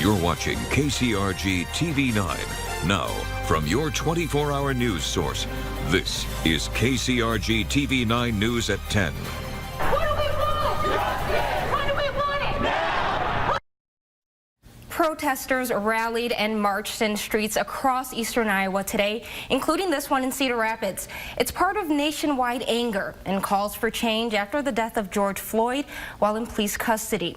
You're watching KCRG TV 9. Now, from your 24-hour news source, this is KCRG TV 9 News at 10. What do we want? What do we want it now? Protesters rallied and marched in streets across eastern Iowa today, including this one in Cedar Rapids. It's part of nationwide anger and calls for change after the death of George Floyd while in police custody.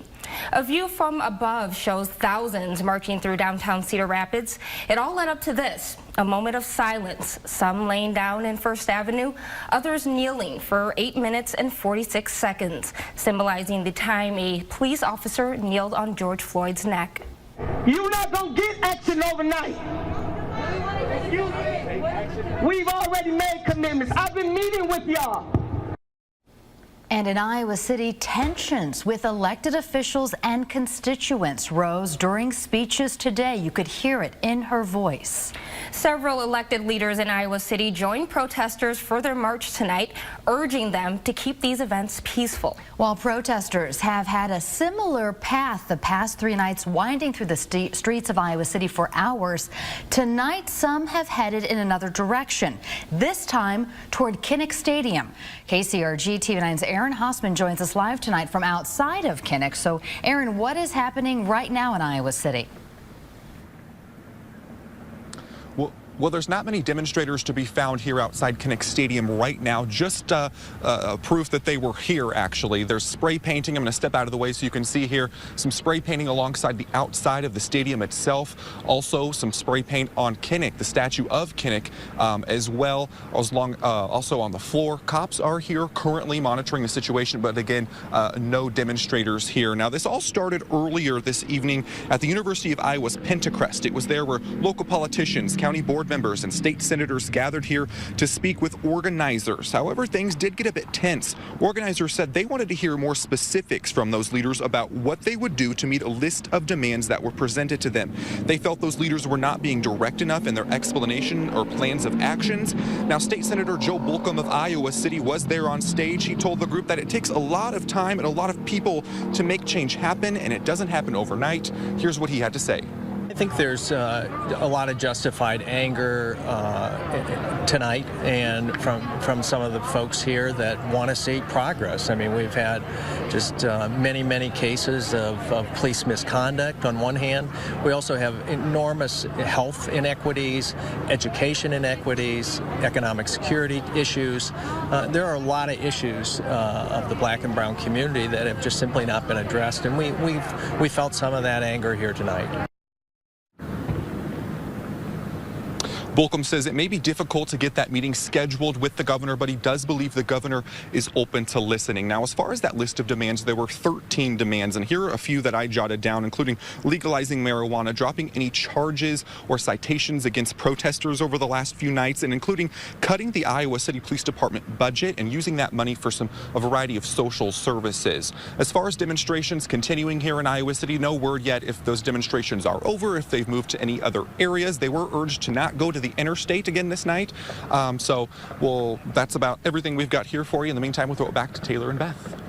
A view from above shows thousands marching through downtown Cedar Rapids. It all led up to this, a moment of silence, some laying down in First Avenue, others kneeling for 8 minutes and 46 seconds, symbolizing the time a police officer kneeled on George Floyd's neck. You're not gonna get action overnight. We've already made commitments. I've been meeting with y'all. And in Iowa City, tensions with elected officials and constituents rose during speeches today. You could hear it in her voice. Several elected leaders in Iowa City joined protesters for their march tonight, urging them to keep these events peaceful. While protesters have had a similar path the past 3 nights, winding through the streets of Iowa City for hours, tonight some have headed in another direction, this time toward Kinnick Stadium. KCRG TV 9's Aaron Hossman joins us live tonight from outside of Kinnick. So, Aaron, what is happening right now in Iowa City? Well, there's not many demonstrators to be found here outside Kinnick Stadium right now. Just proof that they were here, actually. There's spray painting. I'm going to step out of the way so you can see here some spray painting alongside the outside of the stadium itself. Also, some spray paint on Kinnick, the statue of Kinnick, as well. Also on the floor. Cops are here currently monitoring the situation, but again, no demonstrators here. Now, this all started earlier this evening at the University of Iowa's Pentecrest. It was there where local politicians, county board members, and state senators gathered here to speak with organizers. However, things did get a bit tense. Organizers said they wanted to hear more specifics from those leaders about what they would do to meet a list of demands that were presented to them. They felt those leaders were not being direct enough in their explanation or plans of actions. Now, State Senator Joe Bolcom of Iowa City was there on stage. He told the group that it takes a lot of time and a lot of people to make change happen, and it doesn't happen overnight. Here's what he had to say. I think there's a lot of justified anger tonight, and from some of the folks here that want to see progress. I mean, we've had just many cases of police misconduct on one hand. We also have enormous health inequities, education inequities, economic security issues. There are a lot of issues of the black and brown community that have just simply not been addressed, and we felt some of that anger here tonight. Bolcom says it may be difficult to get that meeting scheduled with the governor, but he does believe the governor is open to listening. Now, as far as that list of demands, there were 13 demands, and here are a few that I jotted down, including legalizing marijuana, dropping any charges or citations against protesters over the last few nights, and including cutting the Iowa City Police Department budget and using that money for a variety of social services. As far as demonstrations continuing here in Iowa City, no word yet if those demonstrations are over, if they've moved to any other areas. They were urged to not go to the interstate again this night. That's about everything we've got here for you. In the meantime, we'll throw it back to Taylor and Beth.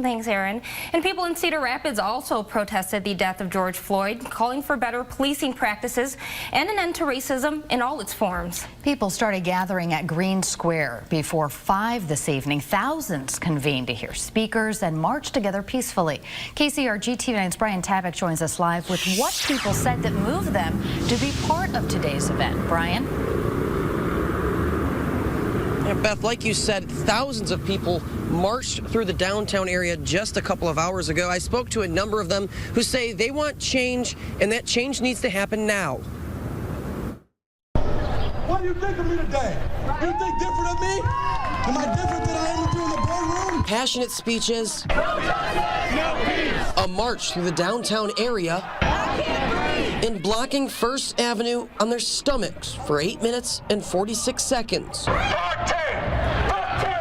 Thanks, Aaron. And people in Cedar Rapids also protested the death of George Floyd, calling for better policing practices and an end to racism in all its forms. People started gathering at Green Square before 5 this evening. Thousands convened to hear speakers and march together peacefully. KCRG TV 9's Brian Tabak joins us live with what people said that moved them to be part of today's event. Brian? Yeah, Beth, like you said, thousands of people marched through the downtown area just a couple of hours ago. I spoke to a number of them who say they want change, and that change needs to happen now. What do you think of me today? You think different of me? Am I different than I am with you in the boardroom? Passionate speeches, a march through the downtown area, and blocking First Avenue on their stomachs for 8 minutes and 46 seconds.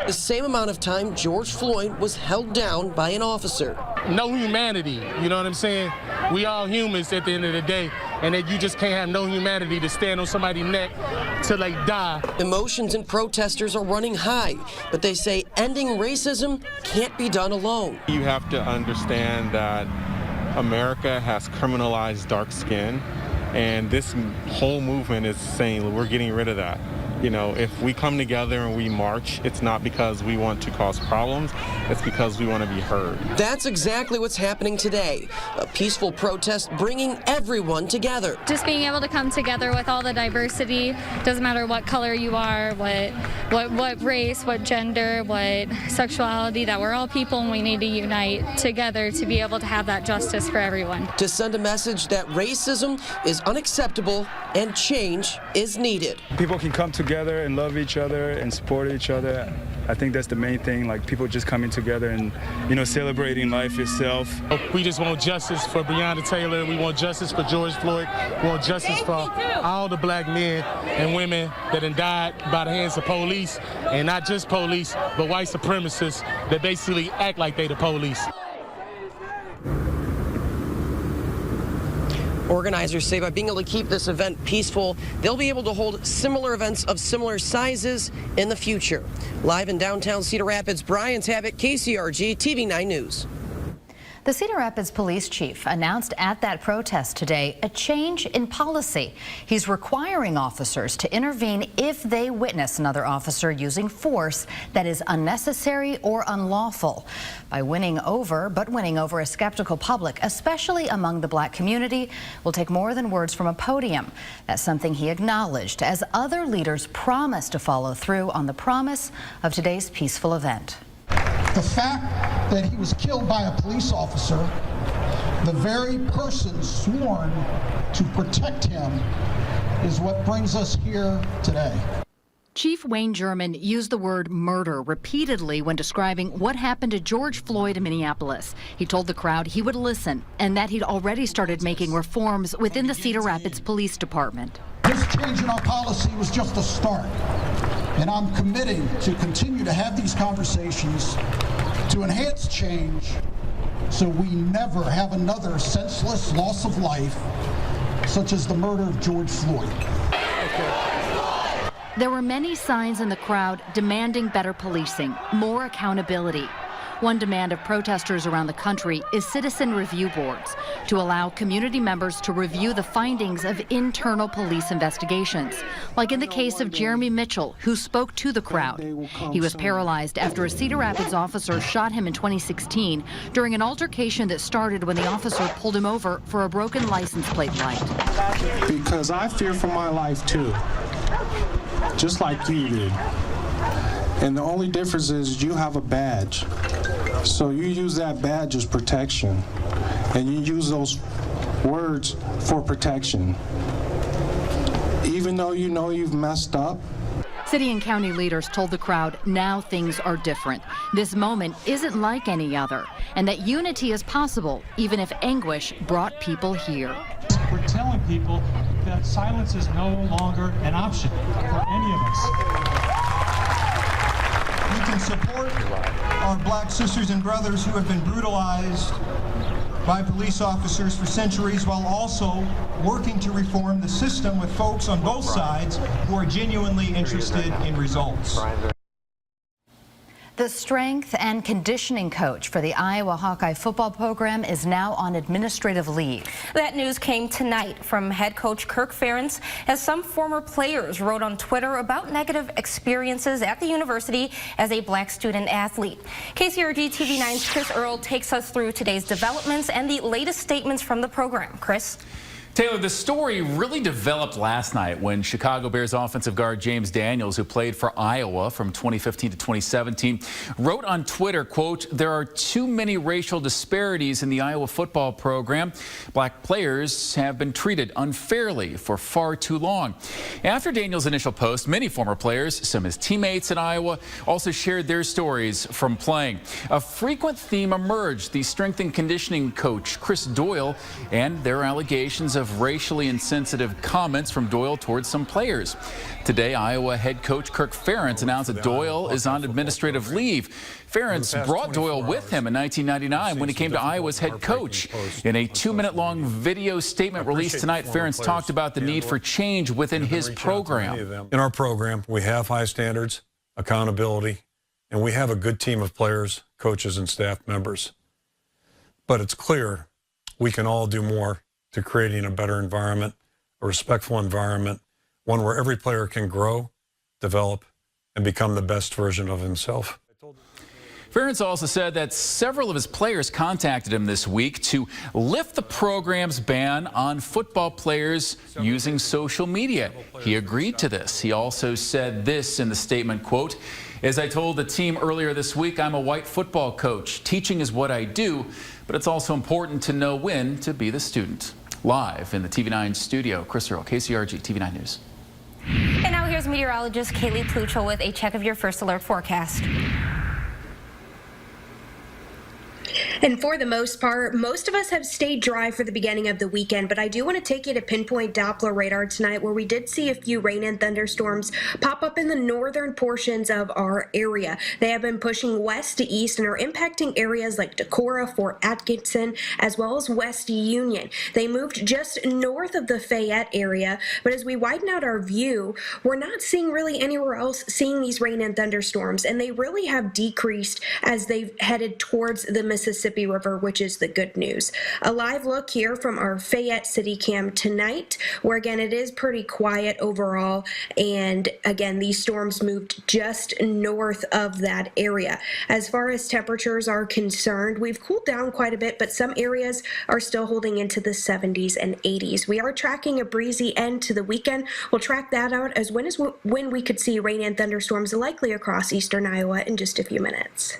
The same amount of time George Floyd was held down by an officer. No humanity, you know what I'm saying? We all humans at the end of the day, and that you just can't have no humanity to stand on somebody's neck till they die. Emotions and protesters are running high, but they say ending racism can't be done alone. You have to understand that America has criminalized dark skin, and this whole movement is saying we're getting rid of that. You know, if we come together and we march, it's not because we want to cause problems, it's because we want to be heard. That's exactly what's happening today. A peaceful protest bringing everyone together. Just being able to come together with all the diversity, doesn't matter what color you are, what race, what gender, what sexuality, that we're all people and we need to unite together to be able to have that justice for everyone. To send a message that racism is unacceptable and change is needed. People can come together and love each other and support each other. I think that's the main thing, like people just coming together and, you know, celebrating life itself. We just want justice for Breonna Taylor. We want justice for George Floyd. We want justice for all the black men and women that have died by the hands of police, and not just police, but white supremacists that basically act like they the police. Organizers say by being able to keep this event peaceful, they'll be able to hold similar events of similar sizes in the future. Live in downtown Cedar Rapids, Brian Tabbitt, KCRG TV 9 News. The Cedar Rapids police chief announced at that protest today a change in policy. He's requiring officers to intervene if they witness another officer using force that is unnecessary or unlawful. By winning over a skeptical public, especially among the black community, will take more than words from a podium. That's something he acknowledged as other leaders promised to follow through on the promise of today's peaceful event. The fact that he was killed by a police officer, the very person sworn to protect him, is what brings us here today. Chief Wayne German used the word murder repeatedly when describing what happened to George Floyd in Minneapolis. He told the crowd he would listen and that he'd already started making reforms within the Cedar Rapids Police Department. This change in our policy was just a start, and I'm committing to continue to have these conversations to enhance change so we never have another senseless loss of life such as the murder of George Floyd. There were many signs in the crowd demanding better policing, more accountability. One demand of protesters around the country is citizen review boards to allow community members to review the findings of internal police investigations, like in the case of Jeremy Mitchell, who spoke to the crowd. He was paralyzed after a Cedar Rapids officer shot him in 2016 during an altercation that started when the officer pulled him over for a broken license plate light. Because I fear for my life too, just like you did. And the only difference is you have a badge. So you use that badge as protection, and you use those words for protection. Even though you know you've messed up. City and county leaders told the crowd now things are different. This moment isn't like any other, and that unity is possible even if anguish brought people here. We're telling people that silence is no longer an option for any of us. We can support our black sisters and brothers who have been brutalized by police officers for centuries, while also working to reform the system with folks on both sides who are genuinely interested in results. The strength and conditioning coach for the Iowa Hawkeye football program is now on administrative leave. That news came tonight from head coach Kirk Ferentz as some former players wrote on Twitter about negative experiences at the university as a black student athlete. KCRG TV 9's Chris Earl takes us through today's developments and the latest statements from the program. Chris? Taylor, the story really developed last night when Chicago Bears offensive guard James Daniels, who played for Iowa from 2015 to 2017, wrote on Twitter, quote, "There are too many racial disparities in the Iowa football program. Black players have been treated unfairly for far too long." After Daniels' initial post, many former players, some his teammates in Iowa, also shared their stories from playing. A frequent theme emerged: the strength and conditioning coach Chris Doyle and their allegations of racially insensitive comments from Doyle towards some players. Today, Iowa head coach Kirk Ferentz announced that Doyle is on administrative leave. Ferentz brought Doyle with him in 1999 when he came to Iowa's head coach. In a 2-minute-long video statement released tonight, Ferentz talked about the need for change within his program. In our program, we have high standards, accountability, and we have a good team of players, coaches, and staff members. But it's clear we can all do more to creating a better environment, a respectful environment, one where every player can grow, develop, and become the best version of himself. Ferentz also said that several of his players contacted him this week to lift the program's ban on football players using social media. He agreed to this. He also said this in the statement, quote, "As I told the team earlier this week, I'm a white football coach. Teaching is what I do, but it's also important to know when to be the student." Live in the TV9 studio, Chris Earl, KCRG TV9 News. And now here's meteorologist Kaylee Pluchel with a check of your first alert forecast. And for the most part, most of us have stayed dry for the beginning of the weekend, but I do want to take you to pinpoint Doppler radar tonight, where we did see a few rain and thunderstorms pop up in the northern portions of our area. They have been pushing west to east and are impacting areas like Decorah, Fort Atkinson, as well as West Union. They moved just north of the Fayette area, but as we widen out our view, we're not seeing really anywhere else seeing these rain and thunderstorms, and they really have decreased as they've headed towards the Mississippi River, which is the good news. A live look here from our Fayette City Cam tonight, where again it is pretty quiet overall, and again these storms moved just north of that area. As far as temperatures are concerned, we've cooled down quite a bit, but some areas are still holding into the 70s and 80s. We are tracking a breezy end to the weekend. We'll track that out as when we could see rain and thunderstorms likely across eastern Iowa in just a few minutes.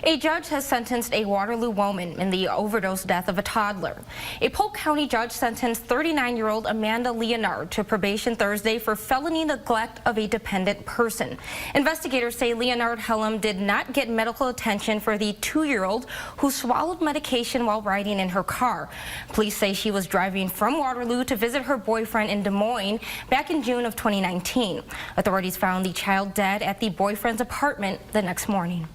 A judge has sentenced a Waterloo woman in the overdose death of a toddler. A Polk County judge sentenced 39-year-old Amanda Leonard to probation Thursday for felony neglect of a dependent person. Investigators say Leonard Hellum did not get medical attention for the 2-year-old who swallowed medication while riding in her car. Police say she was driving from Waterloo to visit her boyfriend in Des Moines back in June of 2019. Authorities found the child dead at the boyfriend's apartment the next morning.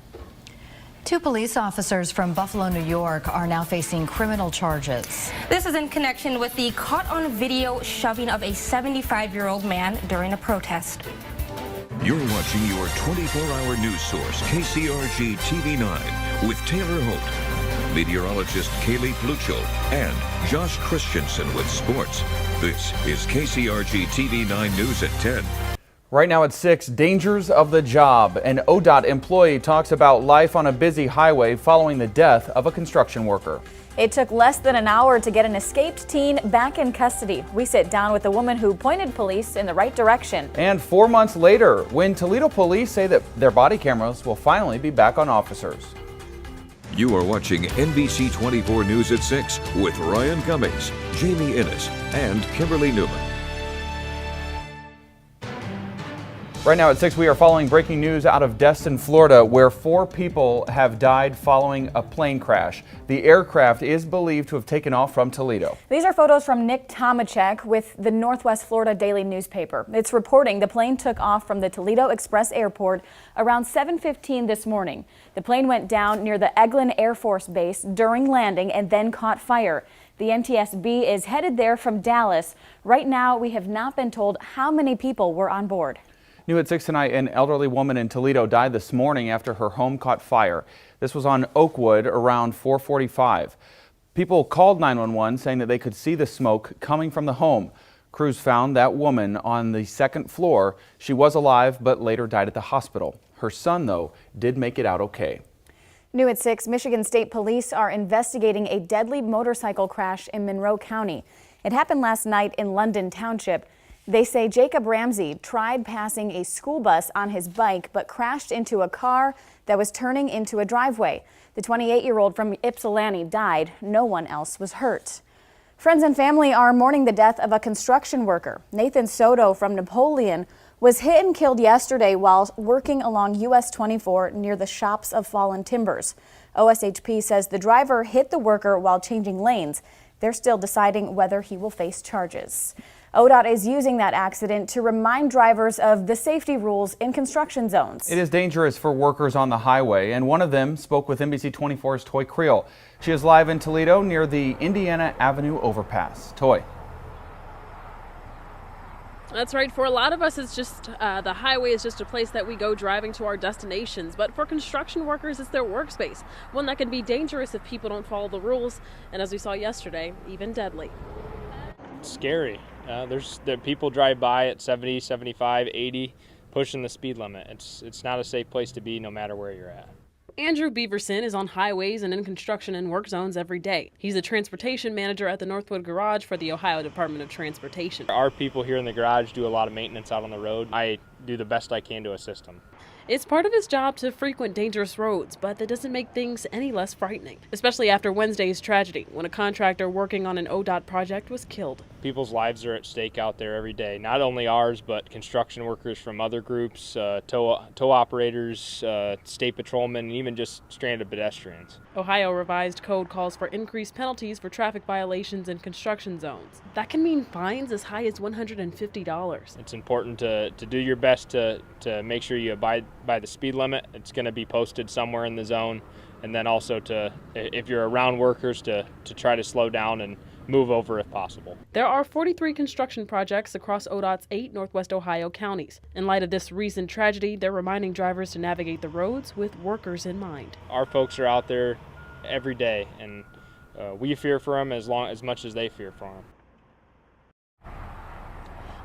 2 police officers from Buffalo, New York are now facing criminal charges. This is in connection with the caught-on-video shoving of a 75-year-old man during a protest. You're watching your 24-hour news source, KCRG TV9, with Taylor Holt, meteorologist Kaylee Pluchel, and Josh Christensen with sports. This is KCRG TV9 News at 10. Right now at 6, dangers of the job. An ODOT employee talks about life on a busy highway following the death of a construction worker. It took less than an hour to get an escaped teen back in custody. We sit down with the woman who pointed police in the right direction. And 4 months later, when Toledo police say that their body cameras will finally be back on officers. You are watching NBC 24 News at 6 with Ryan Cummings, Jamie Innes, and Kimberly Newman. Right now at 6, we are following breaking news out of Destin, Florida, where 4 people have died following a plane crash. The aircraft is believed to have taken off from Toledo. These are photos from Nick Tomachek with the Northwest Florida Daily newspaper. It's reporting the plane took off from the Toledo Express Airport around 7:15 this morning. The plane went down near the Eglin Air Force Base during landing and then caught fire. The NTSB is headed there from Dallas. Right now, we have not been told how many people were on board. New at 6 tonight, an elderly woman in Toledo died this morning after her home caught fire. This was on Oakwood around 4:45. People called 911 saying that they could see the smoke coming from the home. Crews found that woman on the 2nd floor. She was alive but later died at the hospital. Her son, though, did make it out okay. New at 6, Michigan State Police are investigating a deadly motorcycle crash in Monroe County. It happened last night in London Township. They say Jacob Ramsey tried passing a school bus on his bike but crashed into a car that was turning into a driveway. The 28-year-old from Ypsilanti died. No one else was hurt. Friends and family are mourning the death of a construction worker. Nathan Soto from Napoleon was hit and killed yesterday while working along US 24 near the Shops of Fallen Timbers. OSHP says the driver hit the worker while changing lanes. They're still deciding whether he will face charges. ODOT is using that accident to remind drivers of the safety rules in construction zones. It is dangerous for workers on the highway, and one of them spoke with NBC 24's Toy Creel. She is live in Toledo near the Indiana Avenue overpass. Toy. That's right. For a lot of us, it's just the highway is just a place that we go driving to our destinations. But for construction workers, it's their workspace, one that can be dangerous if people don't follow the rules. And as we saw yesterday, even deadly. It's scary. There people drive by at 70, 75, 80, pushing the speed limit. It's not a safe place to be no matter where you're at. Andrew Beaverson is on highways and in construction and work zones every day. He's a transportation manager at the Northwood Garage for the Ohio Department of Transportation. Our people here in the garage do a lot of maintenance out on the road. I do the best I can to assist them. It's part of his job to frequent dangerous roads, but that doesn't make things any less frightening, especially after Wednesday's tragedy when a contractor working on an ODOT project was killed. People's lives are at stake out there every day, not only ours, but construction workers from other groups, tow operators, state patrolmen, and even just stranded pedestrians. Ohio revised code calls for increased penalties for traffic violations in construction zones. That can mean fines as high as $150. It's important to do your best to make sure you abide by the speed limit. It's going to be posted somewhere in the zone, and then also if you're around workers, to try to slow down and move over if possible. There are 43 construction projects across ODOT's 8 Northwest Ohio counties. In light of this recent tragedy, they're reminding drivers to navigate the roads with workers in mind. Our folks are out there every day, and we fear for them as much as they fear for them.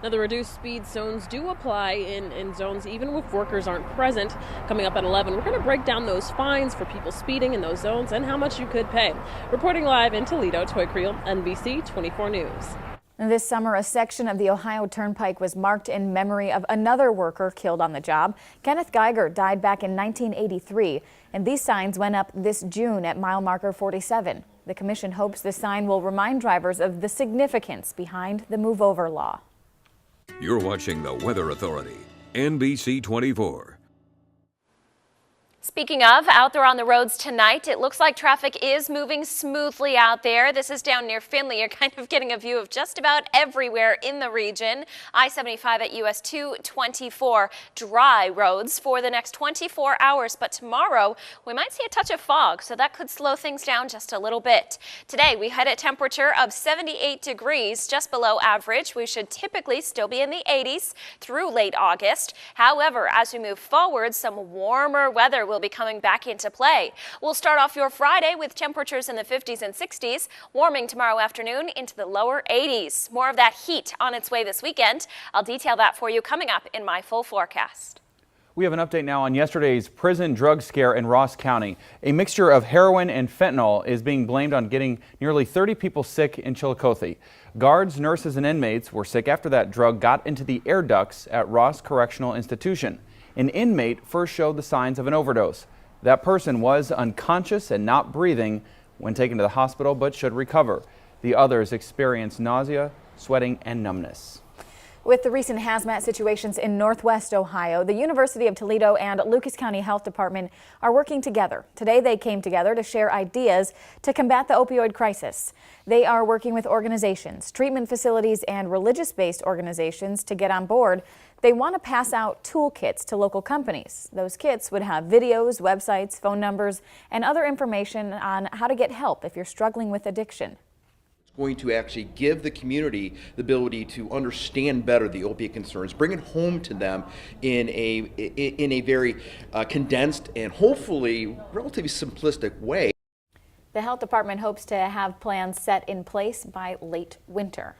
Now, the reduced speed zones do apply in zones even if workers aren't present. Coming up at 11, we're going to break down those fines for people speeding in those zones and how much you could pay. Reporting live in Toledo, Toy Creel, NBC 24 News. This summer, a section of the Ohio Turnpike was marked in memory of another worker killed on the job. Kenneth Geiger died back in 1983, and these signs went up this June at mile marker 47. The commission hopes the sign will remind drivers of the significance behind the move over law. You're watching the Weather Authority, NBC 24. Speaking of out there on the roads tonight, it looks like traffic is moving smoothly out there. This is down near Findlay. You're kind of getting a view of just about everywhere in the region. I-75 at US 224, dry roads for the next 24 hours. But tomorrow, we might see a touch of fog, so that could slow things down just a little bit. Today, we had a temperature of 78 degrees, just below average. We should typically still be in the 80s through late August. However, as we move forward, some warmer weather will be coming back into play. We'll start off your Friday with temperatures in the 50s and 60s, warming tomorrow afternoon into the lower 80s. More of that heat on its way this weekend. I'll detail that for you coming up in my full forecast. We have an update now on yesterday's prison drug scare in Ross County. A mixture of heroin and fentanyl is being blamed on getting nearly 30 people sick in Chillicothe. Guards, nurses, and inmates were sick after that drug got into the air ducts at Ross Correctional Institution. An inmate first showed the signs of an overdose. That person was unconscious and not breathing when taken to the hospital, but should recover. The others experienced nausea, sweating, and numbness. With the recent hazmat situations in Northwest Ohio, the University of Toledo and Lucas County Health Department are working together. Today they came together to share ideas to combat the opioid crisis. They are working with organizations, treatment facilities, and religious-based organizations to get on board. They want to pass out toolkits to local companies. Those kits would have videos, websites, phone numbers, and other information on how to get help if you're struggling with addiction. Going to actually give the community the ability to understand better the opiate concerns, bring it home to them in a very condensed and hopefully relatively simplistic way. The health department hopes to have plans set in place by late winter.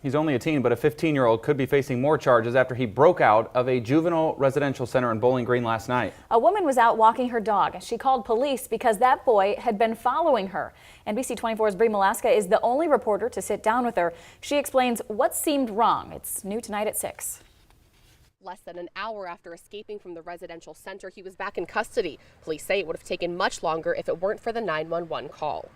He's only a teen, but a 15-year-old could be facing more charges after he broke out of a juvenile residential center in Bowling Green last night. A woman was out walking her dog. She called police because that boy had been following her. NBC 24's Bree Malaska is the only reporter to sit down with her. She explains what seemed wrong. It's new tonight at 6. Less than an hour after escaping from the residential center, he was back in custody. Police say it would have taken much longer if it weren't for the 911 call.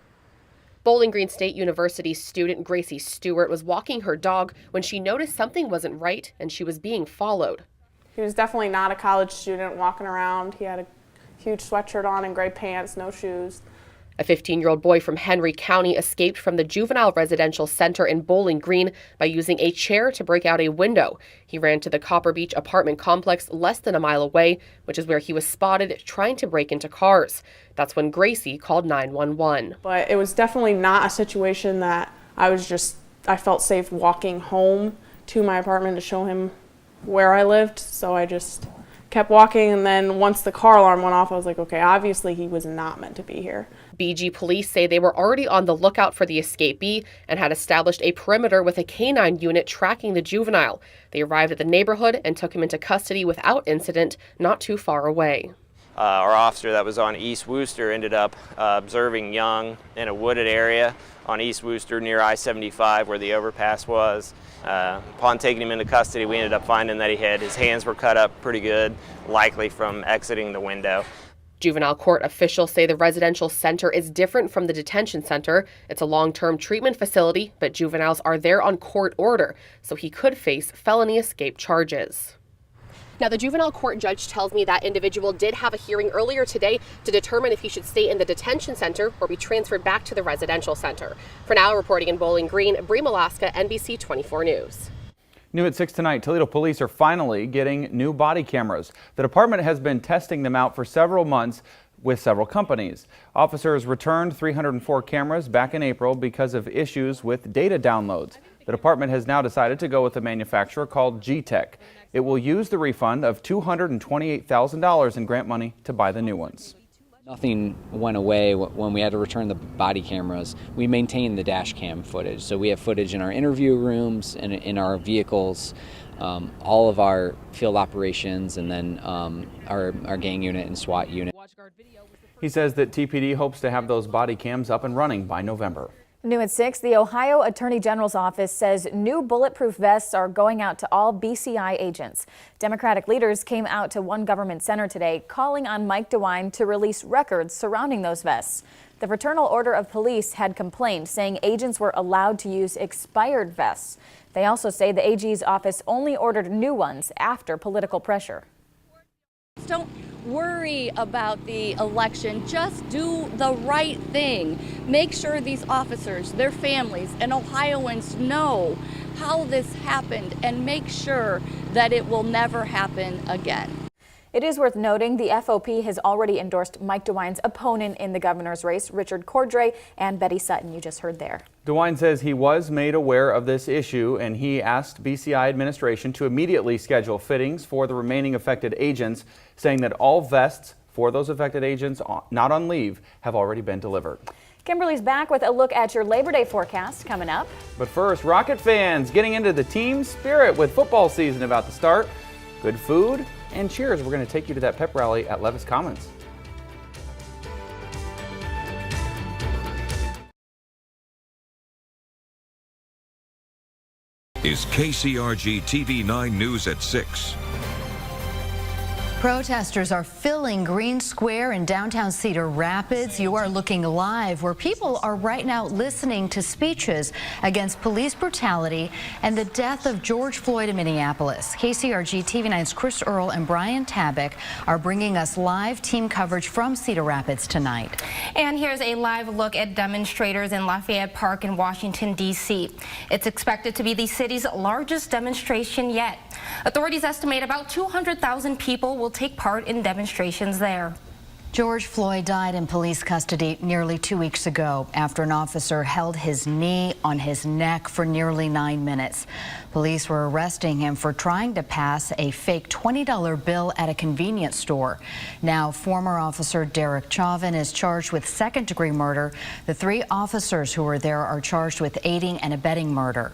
Bowling Green State University student Gracie Stewart was walking her dog when she noticed something wasn't right and she was being followed. He was definitely not a college student walking around. He had a huge sweatshirt on and gray pants, no shoes. A 15-year-old boy from Henry County escaped from the juvenile residential center in Bowling Green by using a chair to break out a window. He ran to the Copper Beach apartment complex less than a mile away, which is where he was spotted trying to break into cars. That's when Gracie called 911. But it was definitely not a situation that I felt safe walking home to my apartment to show him where I lived. So I just kept walking, and then once the car alarm went off, I was like, okay, obviously he was not meant to be here. BG police say they were already on the lookout for the escapee and had established a perimeter with a canine unit tracking the juvenile. They arrived at the neighborhood and took him into custody without incident, not too far away. Our officer that was on East Wooster ended up observing Young in a wooded area on East Wooster near I-75 where the overpass was. Upon taking him into custody, we ended up finding that his hands were cut up pretty good, likely from exiting the window. Juvenile court officials say the residential center is different from the detention center. It's a long-term treatment facility, but juveniles are there on court order, so he could face felony escape charges. Now, the juvenile court judge tells me that individual did have a hearing earlier today to determine if he should stay in the detention center or be transferred back to the residential center. For now, reporting in Bowling Green, Bree Alaska, NBC 24 News. New at 6 tonight, Toledo police are finally getting new body cameras. The department has been testing them out for several months with several companies. Officers returned 304 cameras back in April because of issues with data downloads. The department has now decided to go with a manufacturer called G-Tech. It will use the refund of $228,000 in grant money to buy the new ones. Nothing went away when we had to return the body cameras. We maintained the dash cam footage. So we have footage in our interview rooms and in our vehicles, all of our field operations, and then our gang unit and SWAT unit. He says that TPD hopes to have those body cams up and running by November. New at 6, the Ohio Attorney General's office says new bulletproof vests are going out to all BCI agents. Democratic leaders came out to one government center today calling on Mike DeWine to release records surrounding those vests. The Fraternal Order of Police had complained, saying agents were allowed to use expired vests. They also say the AG's office only ordered new ones after political pressure. Don't worry about the election. Just do the right thing. Make sure these officers, their families, and Ohioans know how this happened, and make sure that it will never happen again. It is worth noting the FOP has already endorsed Mike DeWine's opponent in the governor's race, Richard Cordray, and Betty Sutton, you just heard there. DeWine says he was made aware of this issue, and he asked BCI administration to immediately schedule fittings for the remaining affected agents, saying that all vests for those affected agents not on leave have already been delivered. Kimberly's back with a look at your Labor Day forecast coming up. But first, Rocket fans getting into the team spirit with football season about to start. Good food and cheers. We're going to take you to that pep rally at Levis Commons. Is KCRG TV 9 News at 6. Protesters are filling Green Square in downtown Cedar Rapids. You are looking live where people are right now listening to speeches against police brutality and the death of George Floyd in Minneapolis. KCRG TV 9's Chris Earl and Brian Tabak are bringing us live team coverage from Cedar Rapids tonight. And here's a live look at demonstrators in Lafayette Park in Washington, D.C. It's expected to be the city's largest demonstration yet. Authorities estimate about 200,000 people will take part in demonstrations there. George Floyd died in police custody nearly 2 weeks ago after an officer held his knee on his neck for nearly 9 minutes. Police were arresting him for trying to pass a fake $20 bill at a convenience store. Now, former officer Derek Chauvin is charged with second-degree murder. The 3 officers who were there are charged with aiding and abetting murder.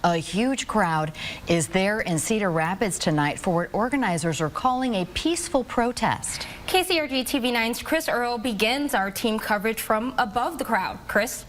A huge crowd is there in Cedar Rapids tonight for what organizers are calling a peaceful protest. KCRG TV 9's Chris Earl begins our team coverage from above the crowd. Chris?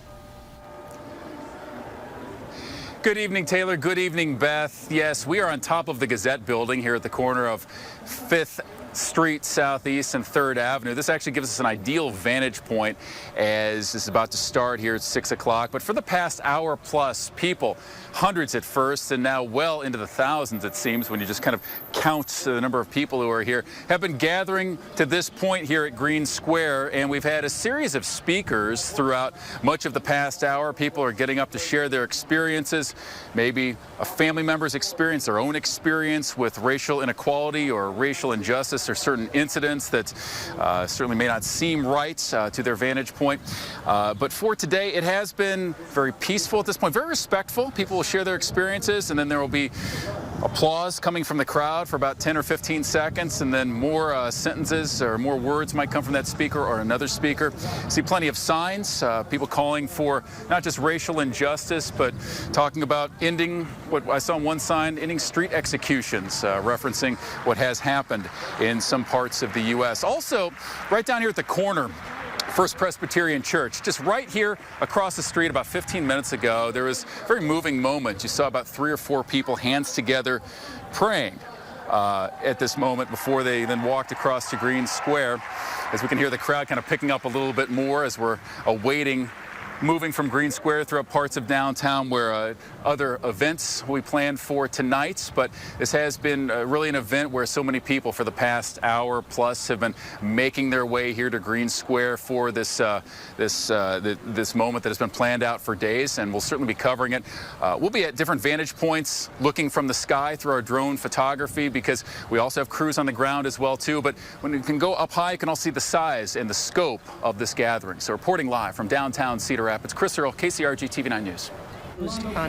Good evening, Taylor. Good evening, Beth. Yes, we are on top of the Gazette building here at the corner of 5th Street Southeast and 3rd Avenue. This actually gives us an ideal vantage point as this is about to start here at 6 o'clock. But for the past hour plus, people, hundreds at first and now well into the thousands, it seems, when you just kind of count the number of people who are here, have been gathering to this point here at Green Square. And we've had a series of speakers throughout much of the past hour. People are getting up to share their experiences, maybe a family member's experience, their own experience with racial inequality or racial injustice injustice or certain incidents that certainly may not seem right to their vantage point. But for today, it has been very peaceful at this point, very respectful. People will share their experiences, and then there will be applause coming from the crowd for about 10 or 15 seconds, and then more sentences or more words might come from that speaker or another speaker. See plenty of signs, people calling for not just racial injustice, but talking about ending, what I saw on one sign, ending street executions, referencing what has happened in some parts of the U.S. Also, right down here at the corner, First Presbyterian Church, just right here across the street about 15 minutes ago, there was a very moving moment. You saw about 3 or 4 people, hands together, praying at this moment before they then walked across to Green Square. As we can hear the crowd kind of picking up a little bit more as we're awaiting moving from Green Square throughout parts of downtown where other events we planned for tonight. But this has been really an event where so many people for the past hour plus have been making their way here to Green Square for this this moment that has been planned out for days, and we'll certainly be covering it. We'll be at different vantage points looking from the sky through our drone photography, because we also have crews on the ground as well too. But when you can go up high, you can also see the size and the scope of this gathering. So reporting live from downtown Cedar Rapids, Chris Earl, KCRG TV9 News.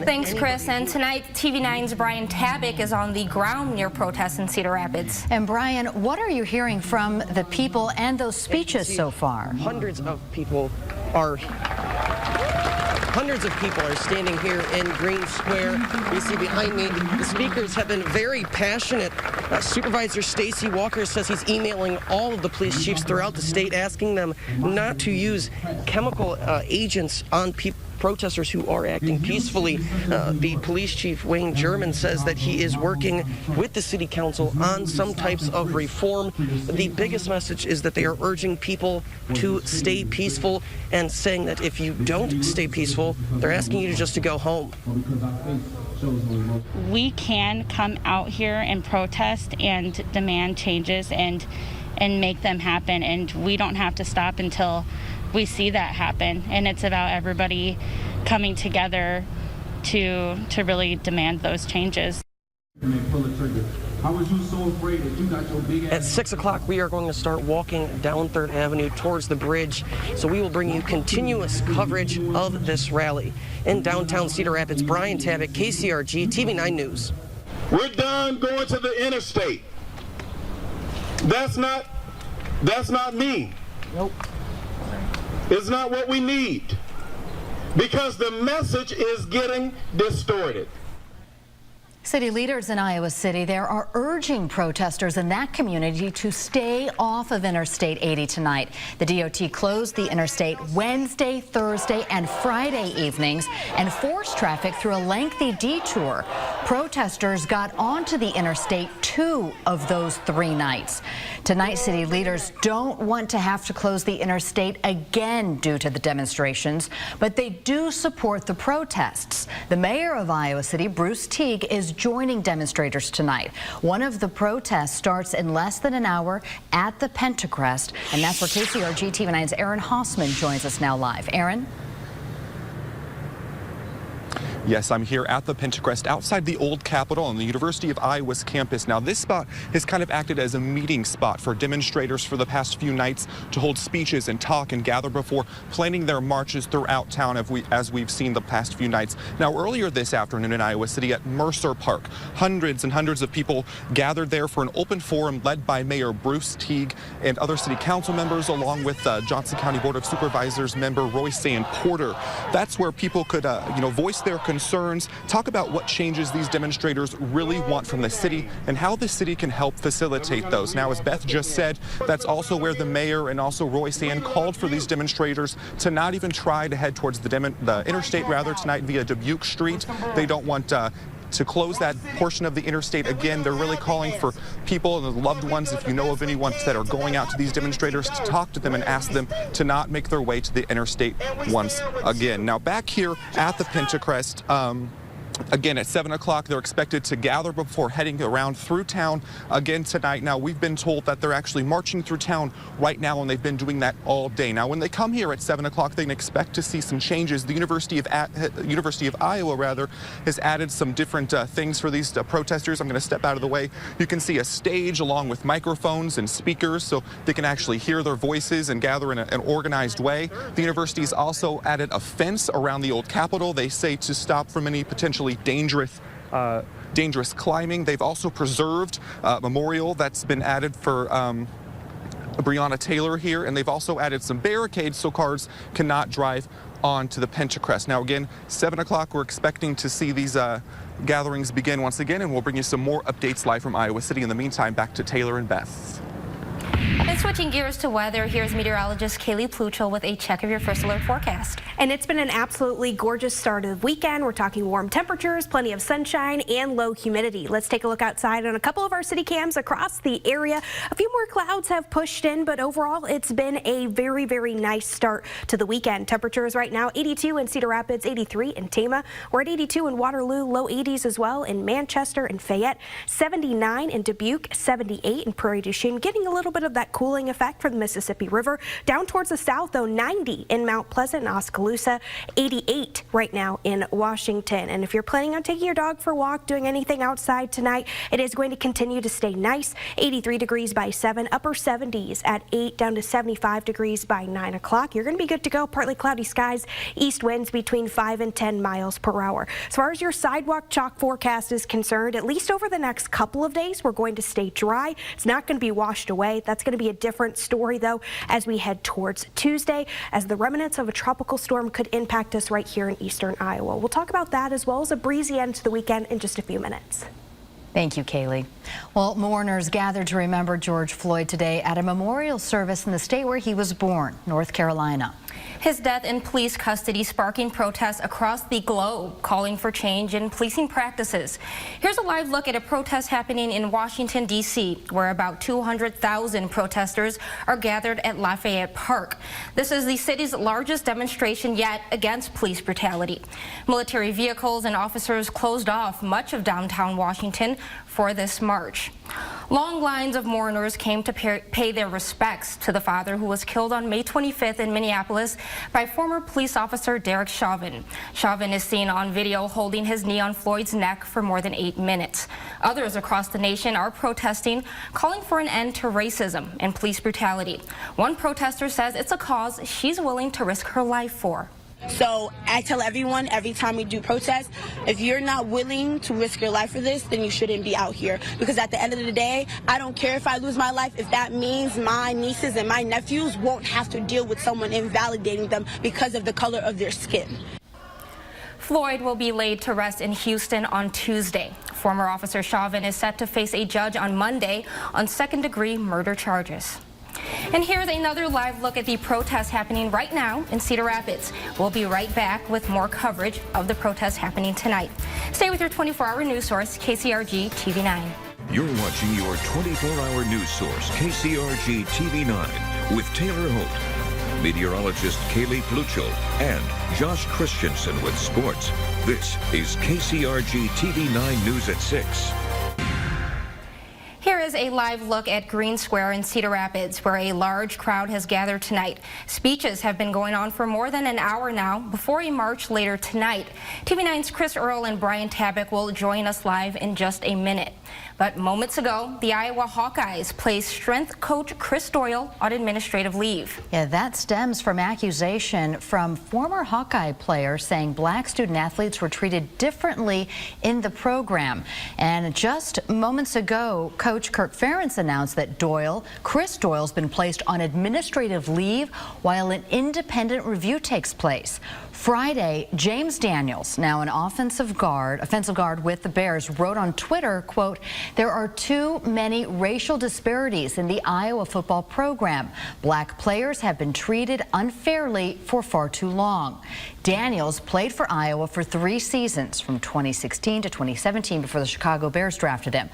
Thanks, Chris. And tonight, TV9's Brian Tabak is on the ground near protests in Cedar Rapids. And Brian, what are you hearing from the people and those speeches so far? Hundreds of people are standing here in Green Square. You see behind me, the speakers have been very passionate. Supervisor Stacy Walker says he's emailing all of the police chiefs throughout the state, asking them not to use chemical agents on protesters who are acting peacefully. The police chief, Wayne German, says that he is working with the city council on some types of reform. The biggest message is that they are urging people to stay peaceful and saying that if you don't stay peaceful, they're asking you just to go home. We can come out here and protest and demand changes and make them happen, and we don't have to stop until we see that happen. And it's about everybody coming together to really demand those changes. At 6 o'clock, we are going to start walking down 3rd Avenue towards the bridge, so we will bring you continuous coverage of this rally. In downtown Cedar Rapids, Brian Tabak, KCRG TV9 News. We're done going to the interstate. That's not me. Nope. It's not what we need, because the message is getting distorted. City leaders in Iowa City, there are urging protesters in that community to stay off of Interstate 80 tonight. The DOT closed the interstate Wednesday, Thursday, and Friday evenings and forced traffic through a lengthy detour. Protesters got onto the interstate 2 of those 3 nights. Tonight, city leaders don't want to have to close the interstate again due to the demonstrations, but they do support the protests. The mayor of Iowa City, Bruce Teague, is joining demonstrators tonight. One of the protests starts in less than an hour at the Pentacrest, and that's where KCRG TV9's Aaron Hossman joins us now live. Aaron? Yes, I'm here at the Pentacrest outside the old Capitol on the University of Iowa's campus. Now, this spot has kind of acted as a meeting spot for demonstrators for the past few nights to hold speeches and talk and gather before planning their marches throughout town as we've seen the past few nights. Now, earlier this afternoon in Iowa City at Mercer Park, hundreds and hundreds of people gathered there for an open forum led by Mayor Bruce Teague and other city council members, along with Johnson County Board of Supervisors member Royce Ann Porter. That's where people could, voice their concerns, talk about what changes these demonstrators really want from the city and how the city can help facilitate those. Now, as Beth just said, that's also where the mayor and also Royce Ann called for these demonstrators to not even try to head towards the interstate tonight via Dubuque Street. They don't want to close that portion of the interstate again. They're really calling for people and loved ones, if you know of anyone that are going out to these demonstrators, to talk to them and ask them to not make their way to the interstate once again. Now, back here at the Pentacrest, Again, at 7 o'clock, they're expected to gather before heading around through town again tonight. Now, we've been told that they're actually marching through town right now, and they've been doing that all day. Now, when they come here at 7 o'clock, they can expect to see some changes. The University of Iowa has added some different things for these protesters. I'm going to step out of the way. You can see a stage along with microphones and speakers so they can actually hear their voices and gather in an organized way. The university's also added a fence around the old Capitol. They say to stop from any potentially dangerous climbing. They've also preserved a memorial that's been added for Breonna Taylor here, and they've also added some barricades so cars cannot drive onto the Pentacrest. Now again, 7 o'clock, we're expecting to see these gatherings begin once again, and we'll bring you some more updates live from Iowa City. In the meantime, back to Taylor and Beth. And switching gears to weather, here's meteorologist Kaylee Pluchel with a check of your first alert forecast. And it's been an absolutely gorgeous start of the weekend. We're talking warm temperatures, plenty of sunshine, and low humidity. Let's take a look outside on a couple of our city cams across the area. A few more clouds have pushed in, but overall it's been a very, very nice start to the weekend. Temperatures right now 82 in Cedar Rapids, 83 in Tama. We're at 82 in Waterloo, low 80s as well in Manchester and Fayette, 79 in Dubuque, 78 in Prairie du Chien, getting a little bit of that cooling effect from the Mississippi River. Down towards the south, though, 90 in Mount Pleasant and Oskaloosa, 88 right now in Washington. And if you're planning on taking your dog for a walk, doing anything outside tonight, it is going to continue to stay nice. 83 degrees by 7, upper 70s at 8, down to 75 degrees by 9 o'clock. You're going to be good to go. Partly cloudy skies, east winds between 5 and 10 miles per hour. As far as your sidewalk chalk forecast is concerned, at least over the next couple of days, we're going to stay dry. It's not going to be washed away. That's going to be a different story, though, as we head towards Tuesday, as the remnants of a tropical storm could impact us right here in eastern Iowa. We'll talk about that as well as a breezy end to the weekend in just a few minutes. Thank you, Kaylee. Well, mourners gathered to remember George Floyd today at a memorial service in the state where he was born, North Carolina. His death in police custody sparking protests across the globe, calling for change in policing practices. Here's a live look at a protest happening in Washington, D.C., where about 200,000 protesters are gathered at Lafayette Park. This is the city's largest demonstration yet against police brutality. Military vehicles and officers closed off much of downtown Washington for this march. Long lines of mourners came to pay their respects to the father who was killed on May 25th in Minneapolis by former police officer Derek Chauvin. Chauvin is seen on video holding his knee on Floyd's neck for more than 8 minutes. Others across the nation are protesting, calling for an end to racism and police brutality. One protester says it's a cause she's willing to risk her life for. So I tell everyone every time we do protests, if you're not willing to risk your life for this, then you shouldn't be out here. Because at the end of the day, I don't care if I lose my life, if that means my nieces and my nephews won't have to deal with someone invalidating them because of the color of their skin. Floyd will be laid to rest in Houston on Tuesday. Former officer Chauvin is set to face a judge on Monday on second-degree murder charges. And here's another live look at the protest happening right now in Cedar Rapids. We'll be right back with more coverage of the protests happening tonight. Stay with your 24-hour news source, KCRG TV 9. You're watching your 24-hour news source, KCRG TV 9, with Taylor Holt, meteorologist Kaylee Pluchel, and Josh Christensen with sports. This is KCRG TV 9 News at 6. Here is a live look at Green Square in Cedar Rapids, where a large crowd has gathered tonight. Speeches have been going on for more than an hour now before a march later tonight. TV 9's Chris Earl and Brian Tabak will join us live in just a minute. But moments ago, the Iowa Hawkeyes placed strength coach Chris Doyle on administrative leave. Yeah, that stems from accusation from former Hawkeye players saying black student athletes were treated differently in the program. And just moments ago, Coach Kirk Ferentz announced that Chris Doyle's been placed on administrative leave while an independent review takes place. Friday, James Daniels, now an offensive guard with the Bears, wrote on Twitter, quote, "There are too many racial disparities in the Iowa football program. Black players have been treated unfairly for far too long." Daniels played for Iowa for 3 seasons, from 2016 to 2017, before the Chicago Bears drafted him.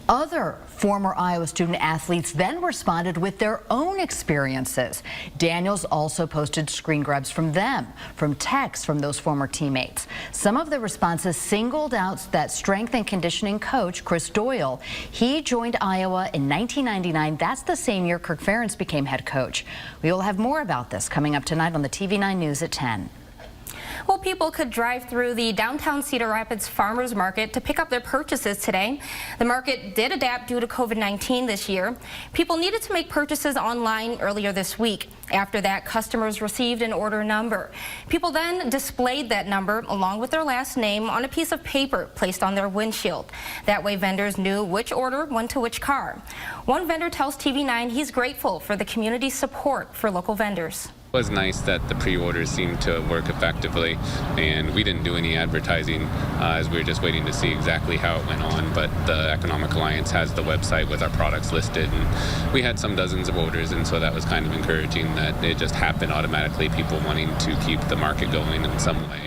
Other former Iowa student athletes then responded with their own experiences. Daniels also posted screen grabs from them, from texts from those former teammates. Some of the responses singled out that strength and conditioning coach, Chris Doyle. He joined Iowa in 1999. That's the same year Kirk Ferentz became head coach. We will have more about this coming up tonight on the TV9 News at 10. Well, people could drive through the downtown Cedar Rapids Farmers Market to pick up their purchases today. The market did adapt due to COVID-19 this year. People needed to make purchases online earlier this week. After that, customers received an order number. People then displayed that number along with their last name on a piece of paper placed on their windshield. That way, vendors knew which order went to which car. One vendor tells TV9 he's grateful for the community's support for local vendors. It was nice that the pre-orders seemed to work effectively, and we didn't do any advertising as we were just waiting to see exactly how it went on. But the Economic Alliance has the website with our products listed, and we had some dozens of orders, and so that was kind of encouraging that it just happened automatically, people wanting to keep the market going in some way.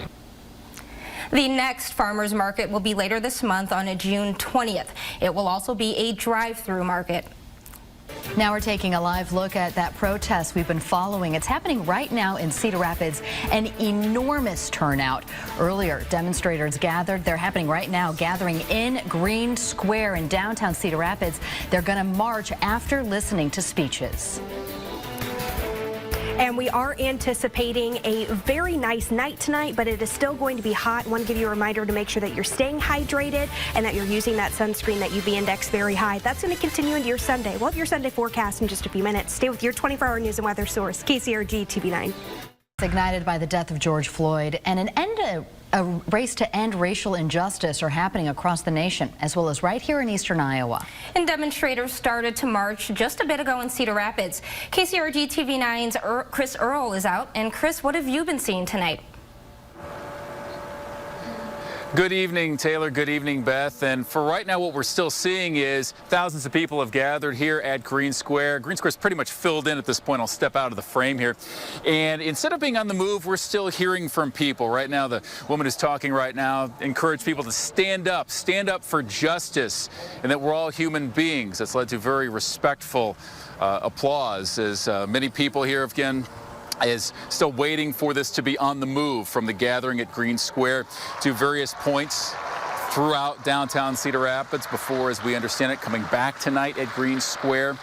The next farmers market will be later this month on June 20th. It will also be a drive-through market. Now we're taking a live look at that protest we've been following. It's happening right now in Cedar Rapids, an enormous turnout. Earlier, demonstrators gathered. They're happening right now, gathering in Green Square in downtown Cedar Rapids. They're going to march after listening to speeches. And we are anticipating a very nice night tonight, but it is still going to be hot. I want to give you a reminder to make sure that you're staying hydrated and that you're using that sunscreen, that UV index very high. That's going to continue into your Sunday. We'll have your Sunday forecast in just a few minutes. Stay with your 24-hour news and weather source, KCRG TV9. Ignited by the death of George Floyd, and a race to end racial injustice are happening across the nation, as well as right here in eastern Iowa. And demonstrators started to march just a bit ago in Cedar Rapids. KCRG TV9's Chris Earl is out. And Chris, what have you been seeing tonight? Good evening, Taylor. Good evening, Beth. And for right now, what we're still seeing is thousands of people have gathered here at Green Square. Green Square is pretty much filled in at this point. I'll step out of the frame here. And instead of being on the move, we're still hearing from people. Right now, the woman who's talking right now encouraged people to stand up for justice, and that we're all human beings. That's led to very respectful applause as many people here again is still waiting for this to be on the move from the gathering at Green Square to various points throughout downtown Cedar Rapids before, as we understand it, coming back tonight at Green Square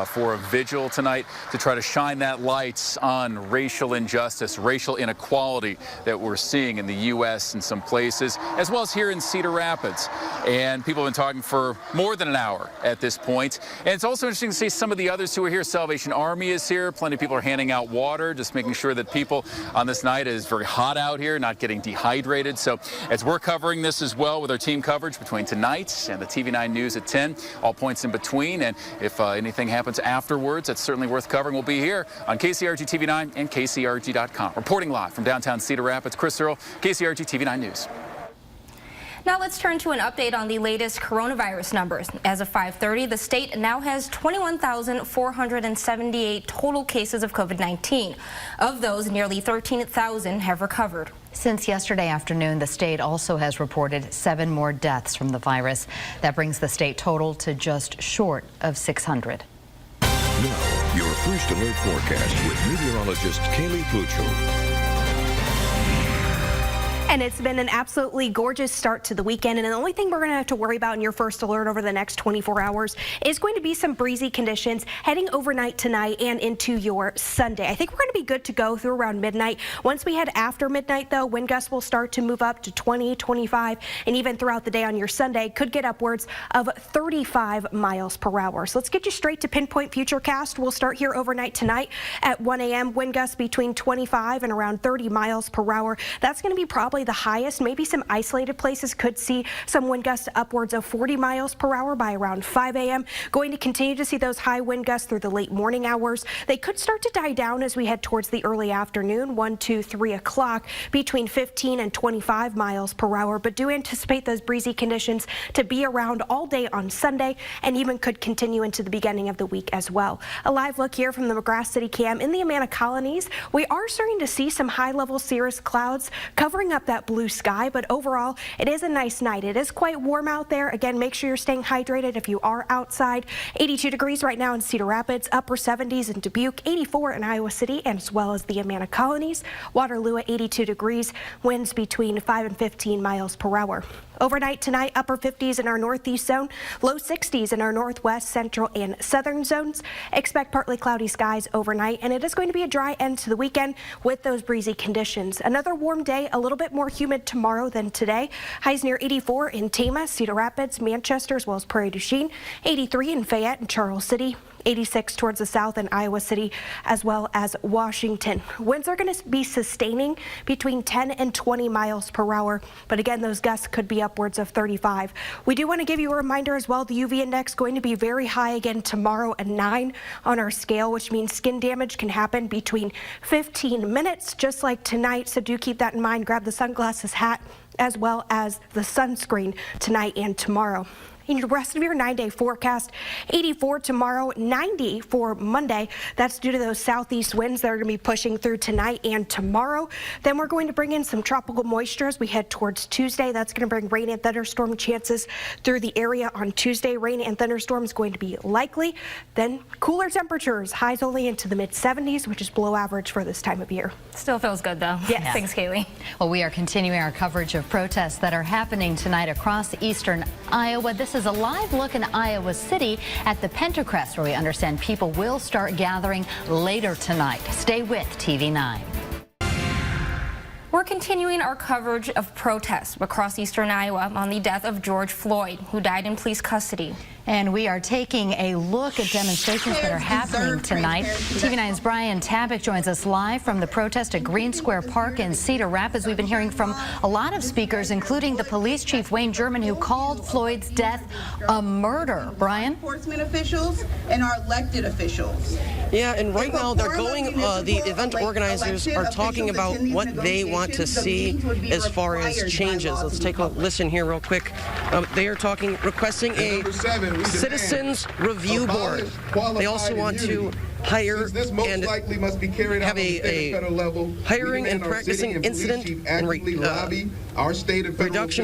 for a vigil tonight to try to shine that light on racial injustice, racial inequality that we're seeing in the U.S. in some places, as well as here in Cedar Rapids. And people have been talking for more than an hour at this point. And it's also interesting to see some of the others who are here. Salvation Army is here. Plenty of people are handing out water, just making sure that people on this night, it is very hot out here, not getting dehydrated. So as we're covering this as well with our team coverage between tonight and the TV9 News at 10, all points in between. And if anything happens afterwards, that's certainly worth covering. We'll be here on KCRG TV9 and KCRG.com. Reporting live from downtown Cedar Rapids, Chris Earl, KCRG TV9 News. Now let's turn to an update on the latest coronavirus numbers. As of 5:30, the state now has 21,478 total cases of COVID-19. Of those, nearly 13,000 have recovered. Since yesterday afternoon, the state also has reported 7 more deaths from the virus. That brings the state total to just short of 600. Now, your first alert forecast with meteorologist Kaylee Pluchel. And it's been an absolutely gorgeous start to the weekend. And the only thing we're going to have to worry about in your first alert over the next 24 hours is going to be some breezy conditions heading overnight tonight and into your Sunday. I think we're going to be good to go through around midnight. Once we head after midnight, though, wind gusts will start to move up to 20, 25, and even throughout the day on your Sunday could get upwards of 35 miles per hour. So let's get you straight to Pinpoint Futurecast. We'll start here overnight tonight at 1 a.m. Wind gusts between 25 and around 30 miles per hour. That's going to be probably the highest. Maybe some isolated places could see some wind gusts upwards of 40 miles per hour by around 5 a.m. Going to continue to see those high wind gusts through the late morning hours. They could start to die down as we head towards the early afternoon, 1, 2, 3 o'clock, between 15 and 25 miles per hour. But do anticipate those breezy conditions to be around all day on Sunday and even could continue into the beginning of the week as well. A live look here from the McGrath City Cam in the Amana Colonies. We are starting to see some high-level cirrus clouds covering up that that blue sky, but overall it is a nice night. It is quite warm out there. Again, make sure you're staying hydrated if you are outside. 82 degrees right now in Cedar Rapids, upper 70s in Dubuque, 84 in Iowa City, and as well as the Amana colonies. Waterloo at 82 degrees, winds between 5 and 15 miles per hour. Overnight tonight, upper 50s in our northeast zone, low 60s in our northwest, central, and southern zones. Expect partly cloudy skies overnight, and it is going to be a dry end to the weekend with those breezy conditions. Another warm day, a little bit more humid tomorrow than today. Highs near 84 in Tama, Cedar Rapids, Manchester, as well as Prairie du Chien, 83 in Fayette and Charles City, 86 towards the south in Iowa City, as well as Washington. Winds are going to be sustaining between 10 and 20 miles per hour, but again, those gusts could be upwards of 35. We do want to give you a reminder as well, the UV index going to be very high again tomorrow at 9 on our scale, which means skin damage can happen between 15 minutes, just like tonight, so do keep that in mind. Grab the sunglasses, hat, as well as the sunscreen tonight and tomorrow. In the rest of your 9-day forecast, 84 tomorrow, 90 for Monday. That's due to those southeast winds that are going to be pushing through tonight and tomorrow. Then we're going to bring in some tropical moisture as we head towards Tuesday. That's going to bring rain and thunderstorm chances through the area on Tuesday. Rain and thunderstorms going to be likely. Then cooler temperatures, highs only into the mid-70s, which is below average for this time of year. Still feels good though. Yes. Thanks, Kaylee. Well, we are continuing our coverage of protests that are happening tonight across eastern Iowa. This is a live look in Iowa City at the Pentacrest, where we understand people will start gathering later tonight. Stay with TV9. We're continuing our coverage of protests across eastern Iowa on the death of George Floyd, who died in police custody. And we are taking a look at demonstrations that are happening tonight. TV9's Brian Tabak joins us live from the protest at Green Square Park in Cedar Rapids. We've been hearing from a lot of speakers, including the police chief, Wayne German, who called Floyd's death a murder. Brian? Enforcement officials and our elected officials. Yeah, and right now they're going, the event organizers are talking about what they want to see as far as changes. Let's take a listen here real quick. They are requesting a Citizens Review Board. They also want to hire and have a hiring and practicing incident and reduction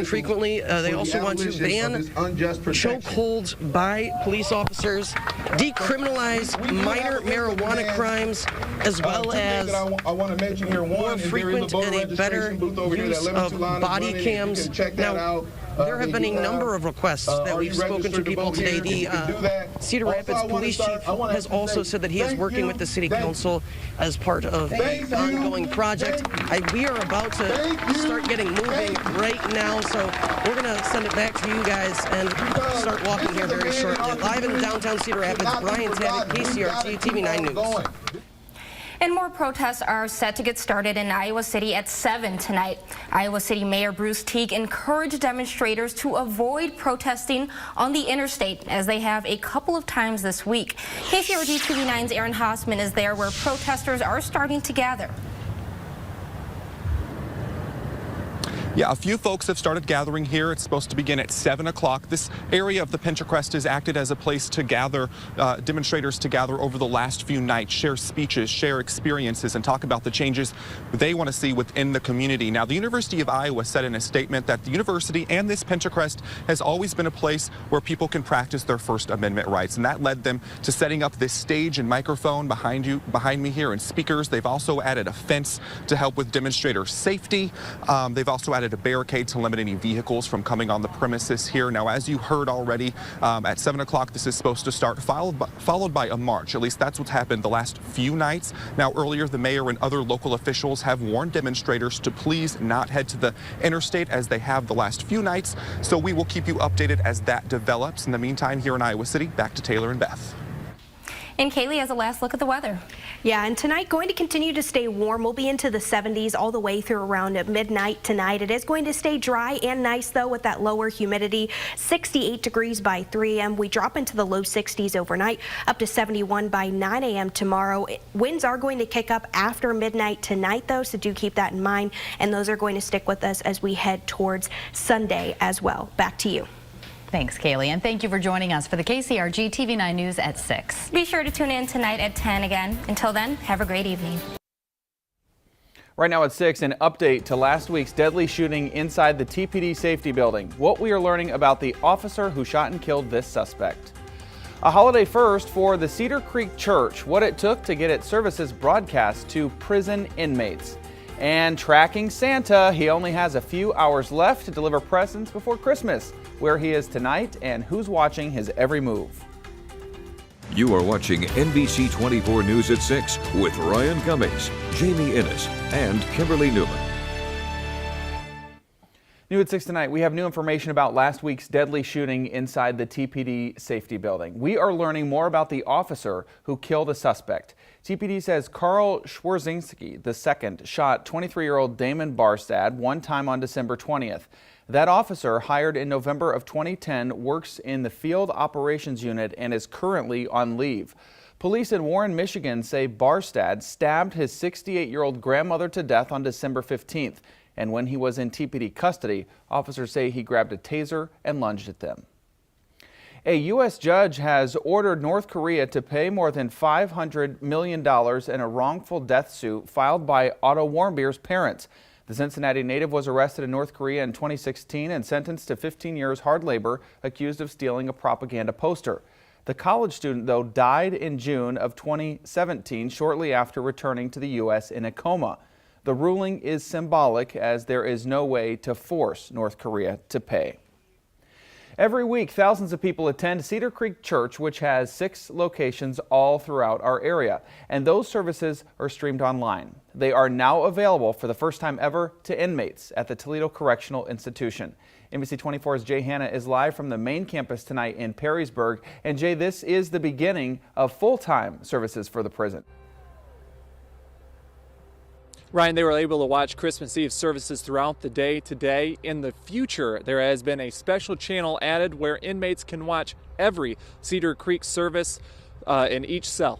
frequently. They also want to ban chokeholds by police officers, decriminalize minor marijuana crimes, as well as more frequent and a better use of body cams. Now, there have been a number of requests that we've spoken to people today. The Cedar Rapids police chief has also said that he is working with the city council as part of the ongoing project. We are about to start getting moving right now, so we're going to send it back to you guys and start walking here very shortly. Live in downtown Cedar Rapids, Brian Tabak, KCRG, TV9 News. And more protests are set to get started in Iowa City at 7 tonight. Iowa City Mayor Bruce Teague encouraged demonstrators to avoid protesting on the interstate, as they have a couple of times this week. KCRG TV9's Aaron Hossman is there, where protesters are starting to gather. Yeah, a few folks have started gathering here. It's supposed to begin at 7 o'clock. This area of the Pentacrest has acted as a place to gather demonstrators to gather over the last few nights, share speeches, share experiences, and talk about the changes they want to see within the community. Now, the University of Iowa said in a statement that the university and this Pentacrest has always been a place where people can practice their First Amendment rights, and that led them to setting up this stage and microphone behind me here, and speakers. They've also added a fence to help with demonstrator safety. They've also added a barricade to limit any vehicles from coming on the premises here. Now, as you heard already, at 7 o'clock, this is supposed to start, followed by a march. At least that's what's happened the last few nights. Now, earlier, the mayor and other local officials have warned demonstrators to please not head to the interstate, as they have the last few nights. So we will keep you updated as that develops. In the meantime, here in Iowa City, back to Taylor and Beth. And Kaylee has a last look at the weather. Yeah, and tonight going to continue to stay warm. We'll be into the 70s all the way through around midnight tonight. It is going to stay dry and nice, though, with that lower humidity. 68 degrees by 3 a.m. We drop into the low 60s overnight, up to 71 by 9 a.m. tomorrow. Winds are going to kick up after midnight tonight, though, so do keep that in mind. And those are going to stick with us as we head towards Sunday as well. Back to you. Thanks, Kaylee, and thank you for joining us for the KCRG TV9 News at 6. Be sure to tune in tonight at 10 again. Until then, have a great evening. Right now at 6, an update to last week's deadly shooting inside the TPD safety building. What we are learning about the officer who shot and killed this suspect. A holiday first for the Cedar Creek Church, what it took to get its services broadcast to prison inmates. And tracking Santa, he only has a few hours left to deliver presents before Christmas. Where he is tonight and who's watching his every move. You are watching NBC 24 News at 6 with Ryan Cummings, Jamie Innes, and Kimberly Newman. New at 6 tonight, we have new information about last week's deadly shooting inside the TPD safety building. We are learning more about the officer who killed a suspect. TPD says Carl Schwarzinski II shot 23-year-old Damon Barstad one time on December 20th. That officer, hired in November of 2010, works in the Field Operations Unit and is currently on leave. Police in Warren, Michigan say Barstad stabbed his 68-year-old grandmother to death on December 15th. And when he was in TPD custody, officers say he grabbed a taser and lunged at them. A U.S. judge has ordered North Korea to pay more than $500 million in a wrongful death suit filed by Otto Warmbier's parents. The Cincinnati native was arrested in North Korea in 2016 and sentenced to 15 years hard labor, accused of stealing a propaganda poster. The college student, though, died in June of 2017, shortly after returning to the U.S. in a coma. The ruling is symbolic, as there is no way to force North Korea to pay. Every week, thousands of people attend Cedar Creek Church, which has 6 locations all throughout our area, and those services are streamed online. They are now available for the first time ever to inmates at the Toledo Correctional Institution. NBC 24's Jay Hanna is live from the main campus tonight in Perrysburg. And Jay, this is the beginning of full-time services for the prison. Ryan, they were able to watch Christmas Eve services throughout the day today. In the future, there has been a special channel added where inmates can watch every Cedar Creek service in each cell.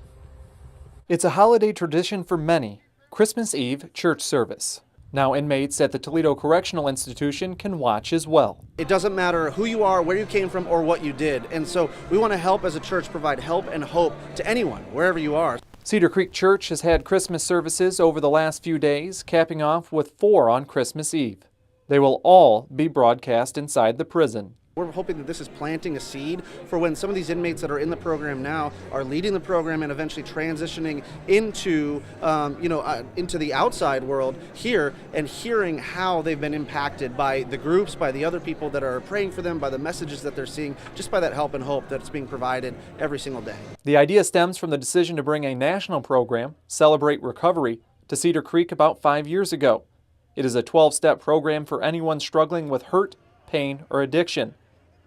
It's a holiday tradition for many, Christmas Eve church service. Now inmates at the Toledo Correctional Institution can watch as well. It doesn't matter who you are, where you came from, or what you did. And so we want to help as a church provide help and hope to anyone, wherever you are. Cedar Creek Church has had Christmas services over the last few days, capping off with 4 on Christmas Eve. They will all be broadcast inside the prison. We're hoping that this is planting a seed for when some of these inmates that are in the program now are leading the program and eventually transitioning into, into the outside world here and hearing how they've been impacted by the groups, by the other people that are praying for them, by the messages that they're seeing, just by that help and hope that's being provided every single day. The idea stems from the decision to bring a national program, Celebrate Recovery, to Cedar Creek about 5 years ago. It is a 12-step program for anyone struggling with hurt, pain, or addiction.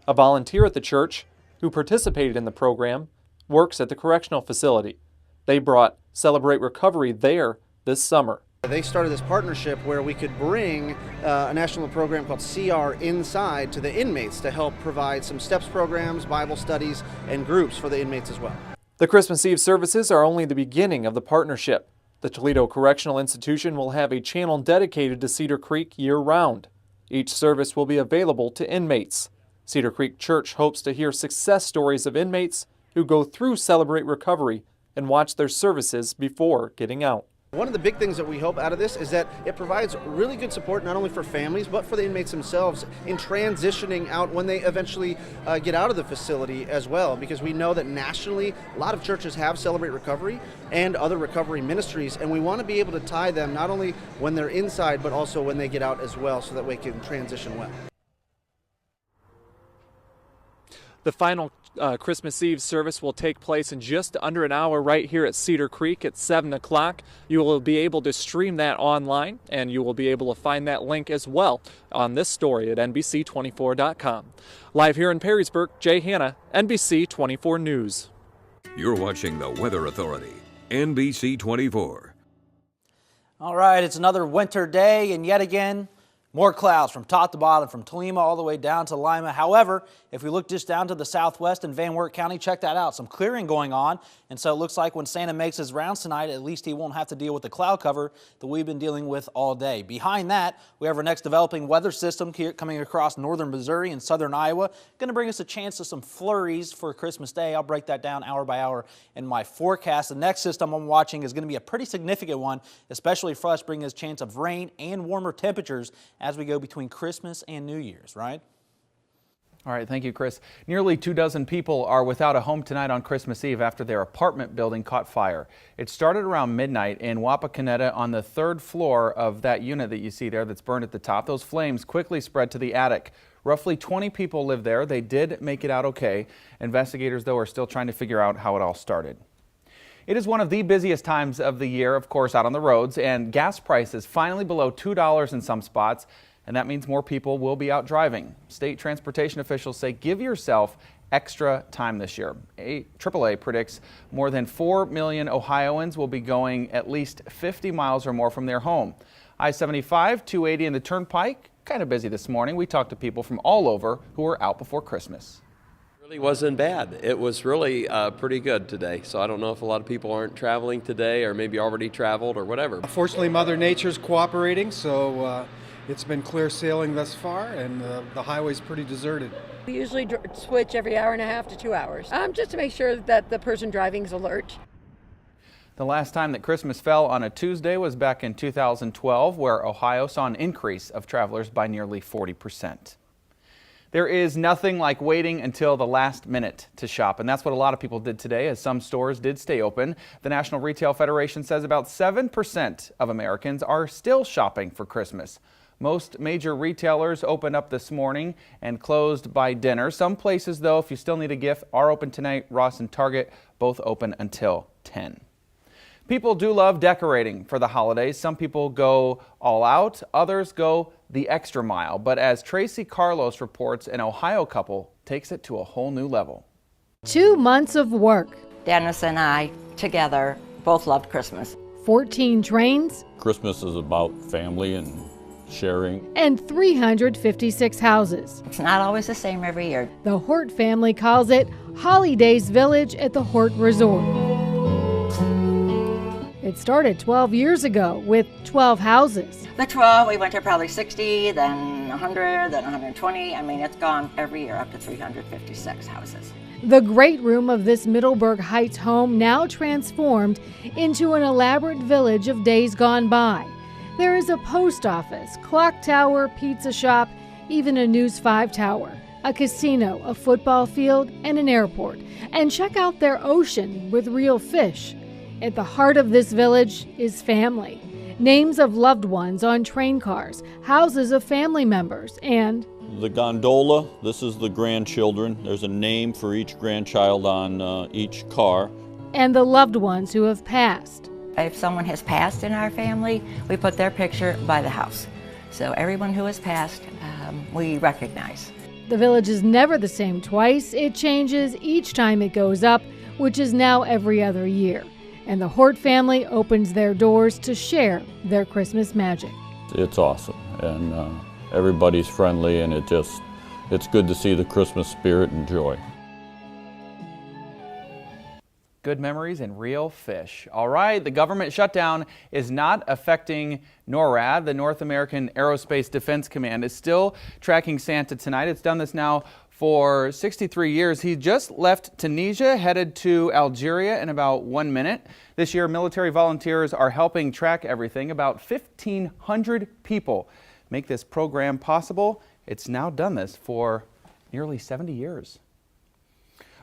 A volunteer at the church who participated in the program works at the correctional facility. They brought Celebrate Recovery there this summer. They started this partnership where we could bring a national program called CR inside to the inmates to help provide some STEPS programs, Bible studies, and groups for the inmates as well. The Christmas Eve services are only the beginning of the partnership. The Toledo Correctional Institution will have a channel dedicated to Cedar Creek year-round. Each service will be available to inmates. Cedar Creek Church hopes to hear success stories of inmates who go through Celebrate Recovery and watch their services before getting out. One of the big things that we hope out of this is that it provides really good support not only for families but for the inmates themselves in transitioning out when they eventually get out of the facility as well, because we know that nationally a lot of churches have Celebrate Recovery and other recovery ministries, and we want to be able to tie them not only when they're inside but also when they get out as well, so that we can transition well. The final Christmas Eve service will take place in just under an hour right here at Cedar Creek at 7 o'clock. You will be able to stream that online, and you will be able to find that link as well on this story at NBC24.com. Live here in Perrysburg, Jay Hanna, NBC 24 News. You're watching the Weather Authority, NBC 24. All right, it's another winter day, and yet again, More clouds from top to bottom, from Tolima all the way down to Lima. However, if we look just down to the southwest in Van Wert County, check that out. Some clearing going on. And so it looks like when Santa makes his rounds tonight, at least he won't have to deal with the cloud cover that we've been dealing with all day. Behind that, we have our next developing weather system here coming across northern Missouri and southern Iowa. Going to bring us a chance of some flurries for Christmas Day. I'll break that down hour by hour in my forecast. The next system I'm watching is going to be a pretty significant one, especially for us, bringing us a chance of rain and warmer temperatures as we go between Christmas and New Year's, right? All right, thank you, Chris. Nearly 24 people are without a home tonight on Christmas Eve after their apartment building caught fire. It started around midnight in Wapakoneta on the 3rd floor of that unit that you see there that's burned at the top. Those flames quickly spread to the attic. Roughly 20 people live there. They did make it out okay. Investigators, though, are still trying to figure out how it all started. It is one of the busiest times of the year, of course, out on the roads, and gas prices finally below $2 in some spots. And that means more people will be out driving. State transportation officials say give yourself extra time this year. AAA predicts more than 4 million Ohioans will be going at least 50 miles or more from their home. I-75, 280 and the Turnpike, kind of busy this morning. We talked to people from all over who were out before Christmas. Really wasn't bad. It was really pretty good today. So I don't know if a lot of people aren't traveling today or maybe already traveled or whatever. Fortunately, Mother Nature's cooperating, so it's been clear sailing thus far, and the highway's pretty deserted. We usually switch every hour and a half to 2 hours, just to make sure that the person driving is alert. The last time that Christmas fell on a Tuesday was back in 2012, where Ohio saw an increase of travelers by nearly 40%. There is nothing like waiting until the last minute to shop, and that's what a lot of people did today, as some stores did stay open. The National Retail Federation says about 7% of Americans are still shopping for Christmas. Most major retailers opened up this morning and closed by dinner. Some places, though, if you still need a gift, are open tonight. Ross and Target both open until 10. People do love decorating for the holidays. Some people go all out, others go the extra mile. But as Tracy Carlos reports, an Ohio couple takes it to a whole new level. 2 months of work. Dennis and I together both loved Christmas. 14 trains. Christmas is about family and sharing. And 356 houses. It's not always the same every year. The Hort family calls it Holidays Village at the Hort Resort. It started 12 years ago with 12 houses. The 12, we went to probably 60, then 100, then 120. I mean, it's gone every year up to 356 houses. The great room of this Middleburg Heights home now transformed into an elaborate village of days gone by. There is a post office, clock tower, pizza shop, even a News 5 tower, a casino, a football field, and an airport. And check out their ocean with real fish. At the heart of this village is family. Names of loved ones on train cars, houses of family members, and the gondola, this is the grandchildren. There's a name for each grandchild on each car. And the loved ones who have passed. If someone has passed in our family, we put their picture by the house. So everyone who has passed, we recognize. The village is never the same twice. It changes each time it goes up, which is now every other year. And the Hort family opens their doors to share their Christmas magic. It's awesome, and everybody's friendly, and it's good to see the Christmas spirit and joy. Good memories and real fish. All right, the government shutdown is not affecting NORAD. The North American Aerospace Defense Command is still tracking Santa tonight. It's done this now for 63 years. He just left Tunisia, headed to Algeria in about 1 minute. This year, military volunteers are helping track everything. About 1,500 people make this program possible. It's now done this for nearly 70 years.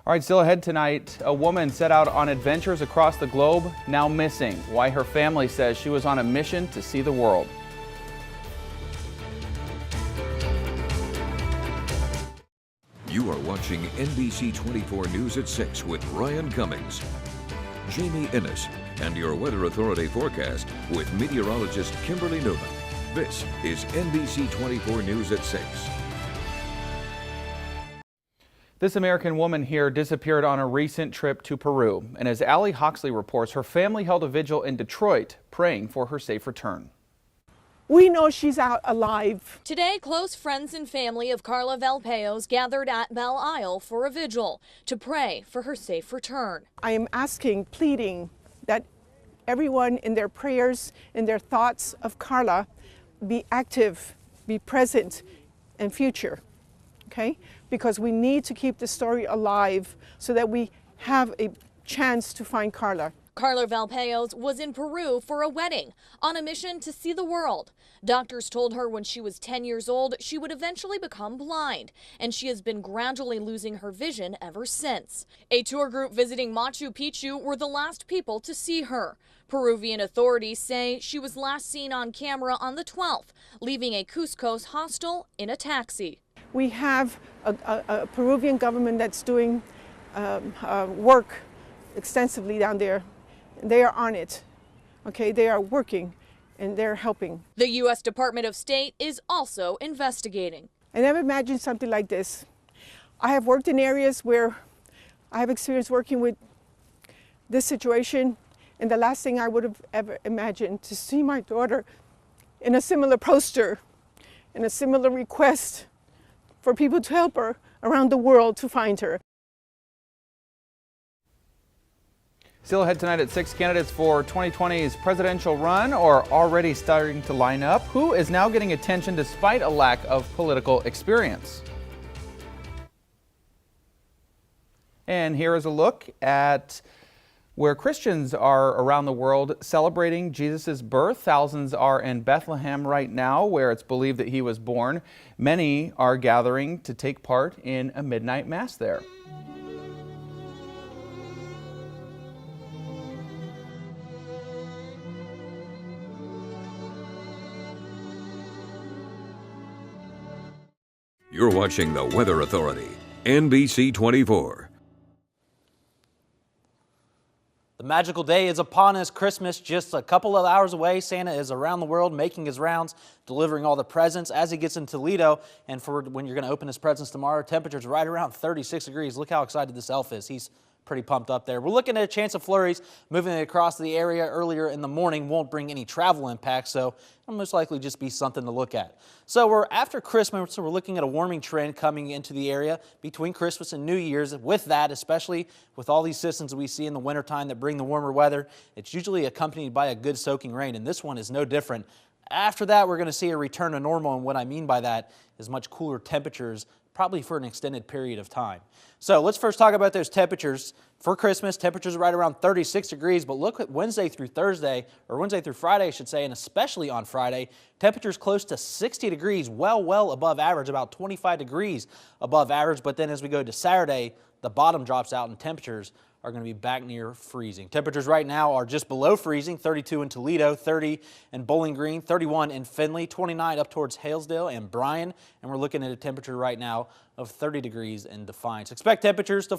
All right, still ahead tonight, a woman set out on adventures across the globe, now missing. Why her family says she was on a mission to see the world. You are watching NBC 24 News at 6 with Ryan Cummings, Jamie Innes, and your Weather Authority forecast with meteorologist Kimberly Newman. This is NBC 24 News at 6. This American woman here disappeared on a recent trip to Peru. And as Allie Hoxley reports, her family held a vigil in Detroit praying for her safe return. We know she's out alive. Today, close friends and family of Carla Valpeos gathered at Belle Isle for a vigil to pray for her safe return. I am asking, pleading, that everyone in their prayers, in their thoughts of Carla, be active, be present, and future, okay? Because we need to keep the story alive so that we have a chance to find Carla. Carla Valpeos was in Peru for a wedding, on a mission to see the world. Doctors told her when she was 10 years old, she would eventually become blind, and she has been gradually losing her vision ever since. A tour group visiting Machu Picchu were the last people to see her. Peruvian authorities say she was last seen on camera on the 12th, leaving a Cusco's hostel in a taxi. We have a Peruvian government that's doing work extensively down there. They are on it, okay? They are working and they're helping. The U.S. Department of State is also investigating. I never imagined something like this. I have worked in areas where I have experience working with this situation, and the last thing I would have ever imagined to see my daughter in a similar poster, in a similar request for people to help her around the world to find her. Still ahead tonight at 6, candidates for 2020's presidential run are already starting to line up. Who is now getting attention despite a lack of political experience? And here is a look at where Christians are around the world celebrating Jesus' birth. Thousands are in Bethlehem right now, where it's believed that he was born. Many are gathering to take part in a midnight mass there. You're watching the Weather Authority, NBC 24. The magical day is upon us. Christmas just a couple of hours away. Santa is around the world making his rounds, delivering all the presents as he gets in Toledo. And for when you're going to open his presents tomorrow, temperatures right around 36 degrees. Look how excited this elf is. He's pretty pumped up there. We're looking at a chance of flurries moving across the area earlier in the morning. Won't bring any travel impacts, so it'll most likely just be something to look at. So we're after Christmas, so we're looking at a warming trend coming into the area between Christmas and New Year's. With that, especially with all these systems we see in the wintertime that bring the warmer weather, it's usually accompanied by a good soaking rain, and this one is no different. After that, we're going to see a return to normal, and what I mean by that is much cooler temperatures, probably for an extended period of time. So let's first talk about those temperatures. For Christmas, temperatures are right around 36 degrees, but look at Wednesday through Thursday, or Wednesday through Friday, I should say, and especially on Friday, temperatures close to 60 degrees, well above average, about 25 degrees above average. But then as we go to Saturday, the bottom drops out and temperatures are going to be back near freezing. Temperatures right now are just below freezing, 32 in Toledo, 30 in Bowling Green, 31 in Findlay, 29 up towards Halesdale and Bryan, and we're looking at a temperature right now of 30 degrees in Defiance. Expect temperatures to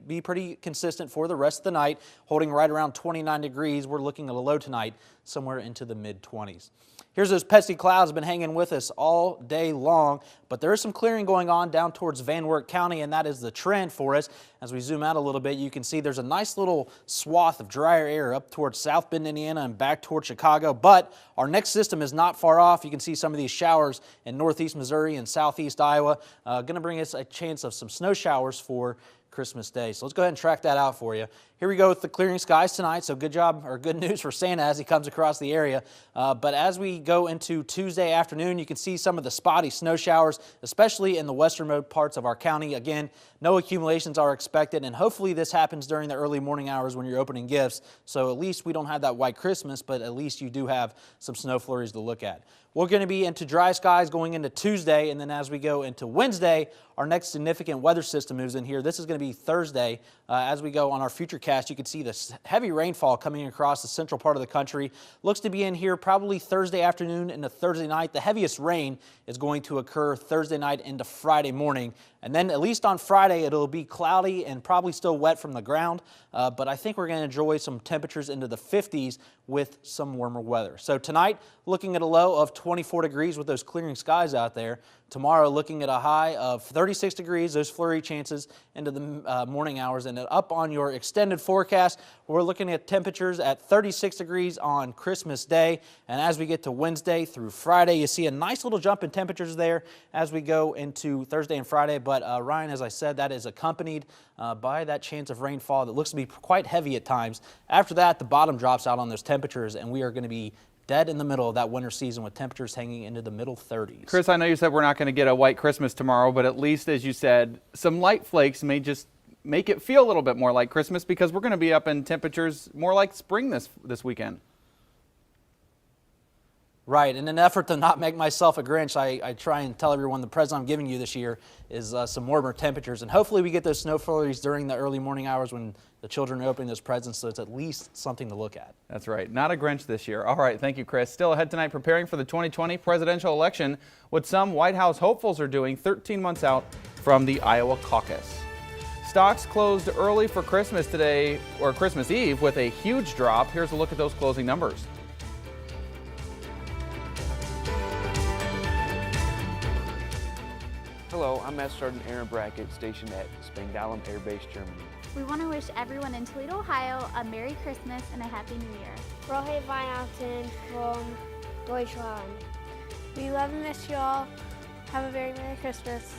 be pretty consistent for the rest of the night, holding right around 29 degrees. We're looking at a low tonight somewhere into the mid-20s. Here's those pesky clouds been hanging with us all day long, but there is some clearing going on down towards Van Wert County, and that is the trend for us. As we zoom out a little bit, you can see there's a nice little swath of drier air up towards South Bend, Indiana, and back towards Chicago, but our next system is not far off. You can see some of these showers in northeast Missouri and southeast Iowa, going to bring us a chance of some snow showers for Christmas Day. So let's go ahead and track that out for you. Here we go with the clearing skies tonight. So good job, or good news for Santa as he comes across the area. But as we go into Tuesday afternoon, you can see some of the spotty snow showers, especially in the westernmost parts of our county. Again, no accumulations are expected, and hopefully this happens during the early morning hours when you're opening gifts. So at least we don't have that white Christmas, but at least you do have some snow flurries to look at. We're going to be into dry skies going into Tuesday, and then as we go into Wednesday, our next significant weather system moves in here. This is going to be Thursday. As we go on our future cast, you can see this heavy rainfall coming across the central part of the country. Looks to be in here probably Thursday afternoon into Thursday night. The heaviest rain is going to occur Thursday night into Friday morning And then at least on Friday, it'll be cloudy and probably still wet from the ground. But I think we're going to enjoy some temperatures into the 50s with some warmer weather. So tonight, looking at a low of 24 degrees with those clearing skies out there. Tomorrow, looking at a high of 36 degrees, those flurry chances into the morning hours. And up on your extended forecast, we're looking at temperatures at 36 degrees on Christmas Day. And as we get to Wednesday through Friday, you see a nice little jump in temperatures there as we go into Thursday and Friday. But Ryan, as I said, that is accompanied by that chance of rainfall that looks to be quite heavy at times. After that, the bottom drops out on those temperatures, and we are going to be dead in the middle of that winter season with temperatures hanging into the middle 30s. Chris, I know you said we're not going to get a white Christmas tomorrow, but at least, as you said, some light flakes may just make it feel a little bit more like Christmas, because we're going to be up in temperatures more like spring this weekend. Right. In an effort to not make myself a Grinch, I try and tell everyone the present I'm giving you this year is some warmer temperatures. And hopefully we get those snow flurries during the early morning hours when the children are opening those presents, so it's at least something to look at. That's right. Not a Grinch this year. All right. Thank you, Chris. Still ahead tonight, preparing for the 2020 presidential election, what some White House hopefuls are doing 13 months out from the Iowa caucus. Stocks closed early for Christmas today, or Christmas Eve, with a huge drop. Here's a look at those closing numbers. Hello, I'm Master Sergeant Aaron Brackett, stationed at Spangdahlem Air Base, Germany. We want to wish everyone in Toledo, Ohio a Merry Christmas and a Happy New Year. Rohe Weihnachten from Deutschland. We love and miss you all. Have a very Merry Christmas.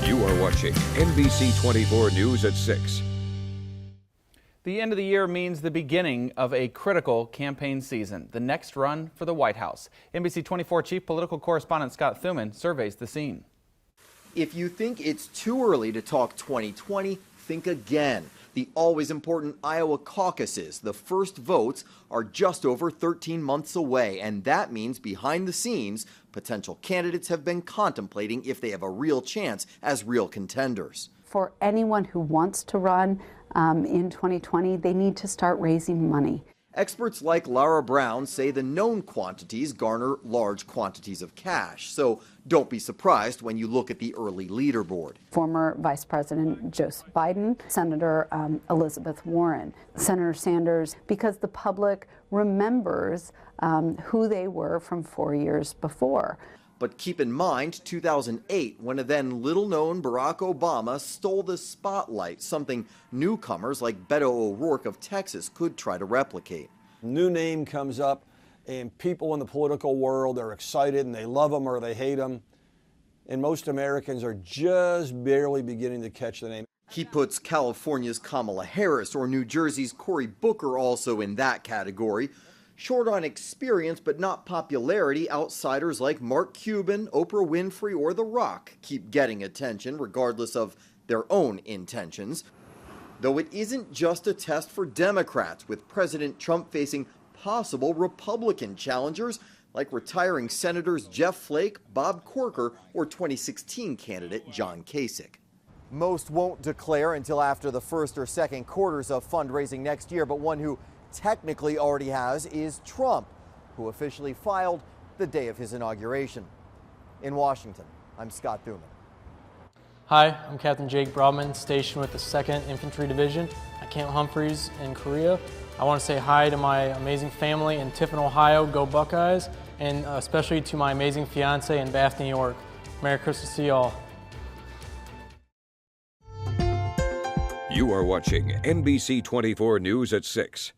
You are watching NBC 24 News at 6. The end of the year means the beginning of a critical campaign season, the next run for the White House. NBC 24 Chief Political Correspondent Scott Thuman surveys the scene. If you think it's too early to talk 2020, think again. The always important Iowa caucuses, the first votes, are just over 13 months away, and that means behind the scenes, potential candidates have been contemplating if they have a real chance as real contenders. For anyone who wants to run in 2020, they need to start raising money. Experts like Laura Brown say the known quantities garner large quantities of cash, so don't be surprised when you look at the early leaderboard. Former Vice President Joseph Biden, Senator Elizabeth Warren, Senator Sanders, because the public remembers who they were from 4 years before. But keep in mind 2008, when a then little-known Barack Obama stole the spotlight, something newcomers like Beto O'Rourke of Texas could try to replicate. New name comes up, and people in the political world are excited, and they love him or they hate him. And most Americans are just barely beginning to catch the name. He puts California's Kamala Harris or New Jersey's Cory Booker also in that category. Short on experience but not popularity, outsiders like Mark Cuban, Oprah Winfrey, or The Rock keep getting attention regardless of their own intentions. Though it isn't just a test for Democrats, with President Trump facing possible Republican challengers like retiring Senators Jeff Flake, Bob Corker, or 2016 candidate John Kasich. Most won't declare until after the first or second quarters of fundraising next year, but one who technically already has is Trump, who officially filed the day of his inauguration. In Washington, I'm Scott Thuman. Hi, I'm Captain Jake Broadman, stationed with the 2nd Infantry Division at Camp Humphreys in Korea. I want to say hi to my amazing family in Tiffin, Ohio, go Buckeyes, and especially to my amazing fiance in Bath, New York. Merry Christmas to you all. You are watching NBC 24 News at 6.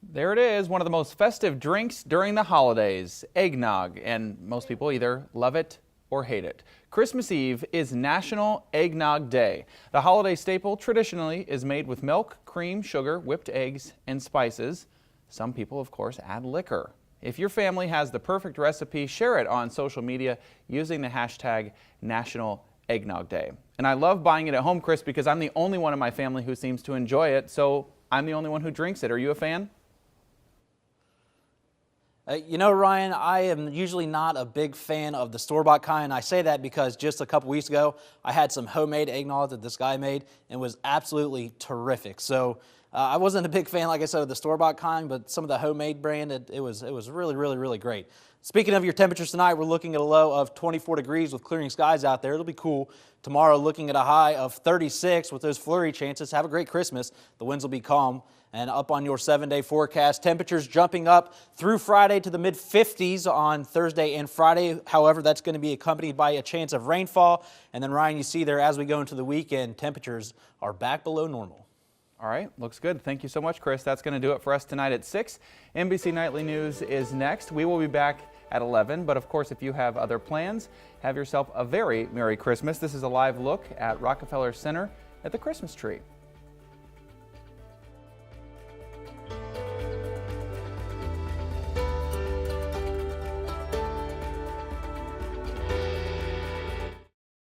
There it is, one of the most festive drinks during the holidays, eggnog, and most people either love it or hate it. Christmas Eve is National Eggnog Day. The holiday staple traditionally is made with milk, cream, sugar, whipped eggs, and spices. Some people, of course, add liquor. If your family has the perfect recipe, share it on social media using the hashtag National Eggnog Day. And I love buying it at home, Chris, because I'm the only one in my family who seems to enjoy it, so I'm the only one who drinks it. Are you a fan? You know, Ryan, I am usually not a big fan of the store-bought kind. I say that because just a couple weeks ago, I had some homemade eggnog that this guy made and was absolutely terrific. So I wasn't a big fan, like I said, of the store-bought kind, but some of the homemade brand, it was really, really, really great. Speaking of your temperatures tonight, we're looking at a low of 24 degrees with clearing skies out there. It'll be cool. Tomorrow, looking at a high of 36 with those flurry chances. Have a great Christmas. The winds will be calm. And up on your 7-day forecast, temperatures jumping up through Friday to the mid-50s on Thursday and Friday. However, that's going to be accompanied by a chance of rainfall. And then, Ryan, you see there as we go into the weekend, temperatures are back below normal. All right, looks good. Thank you so much, Chris. That's going to do it for us tonight at 6. NBC Nightly News is next. We will be back at 11, but of course, if you have other plans, have yourself a very Merry Christmas. This is a live look at Rockefeller Center at the Christmas tree.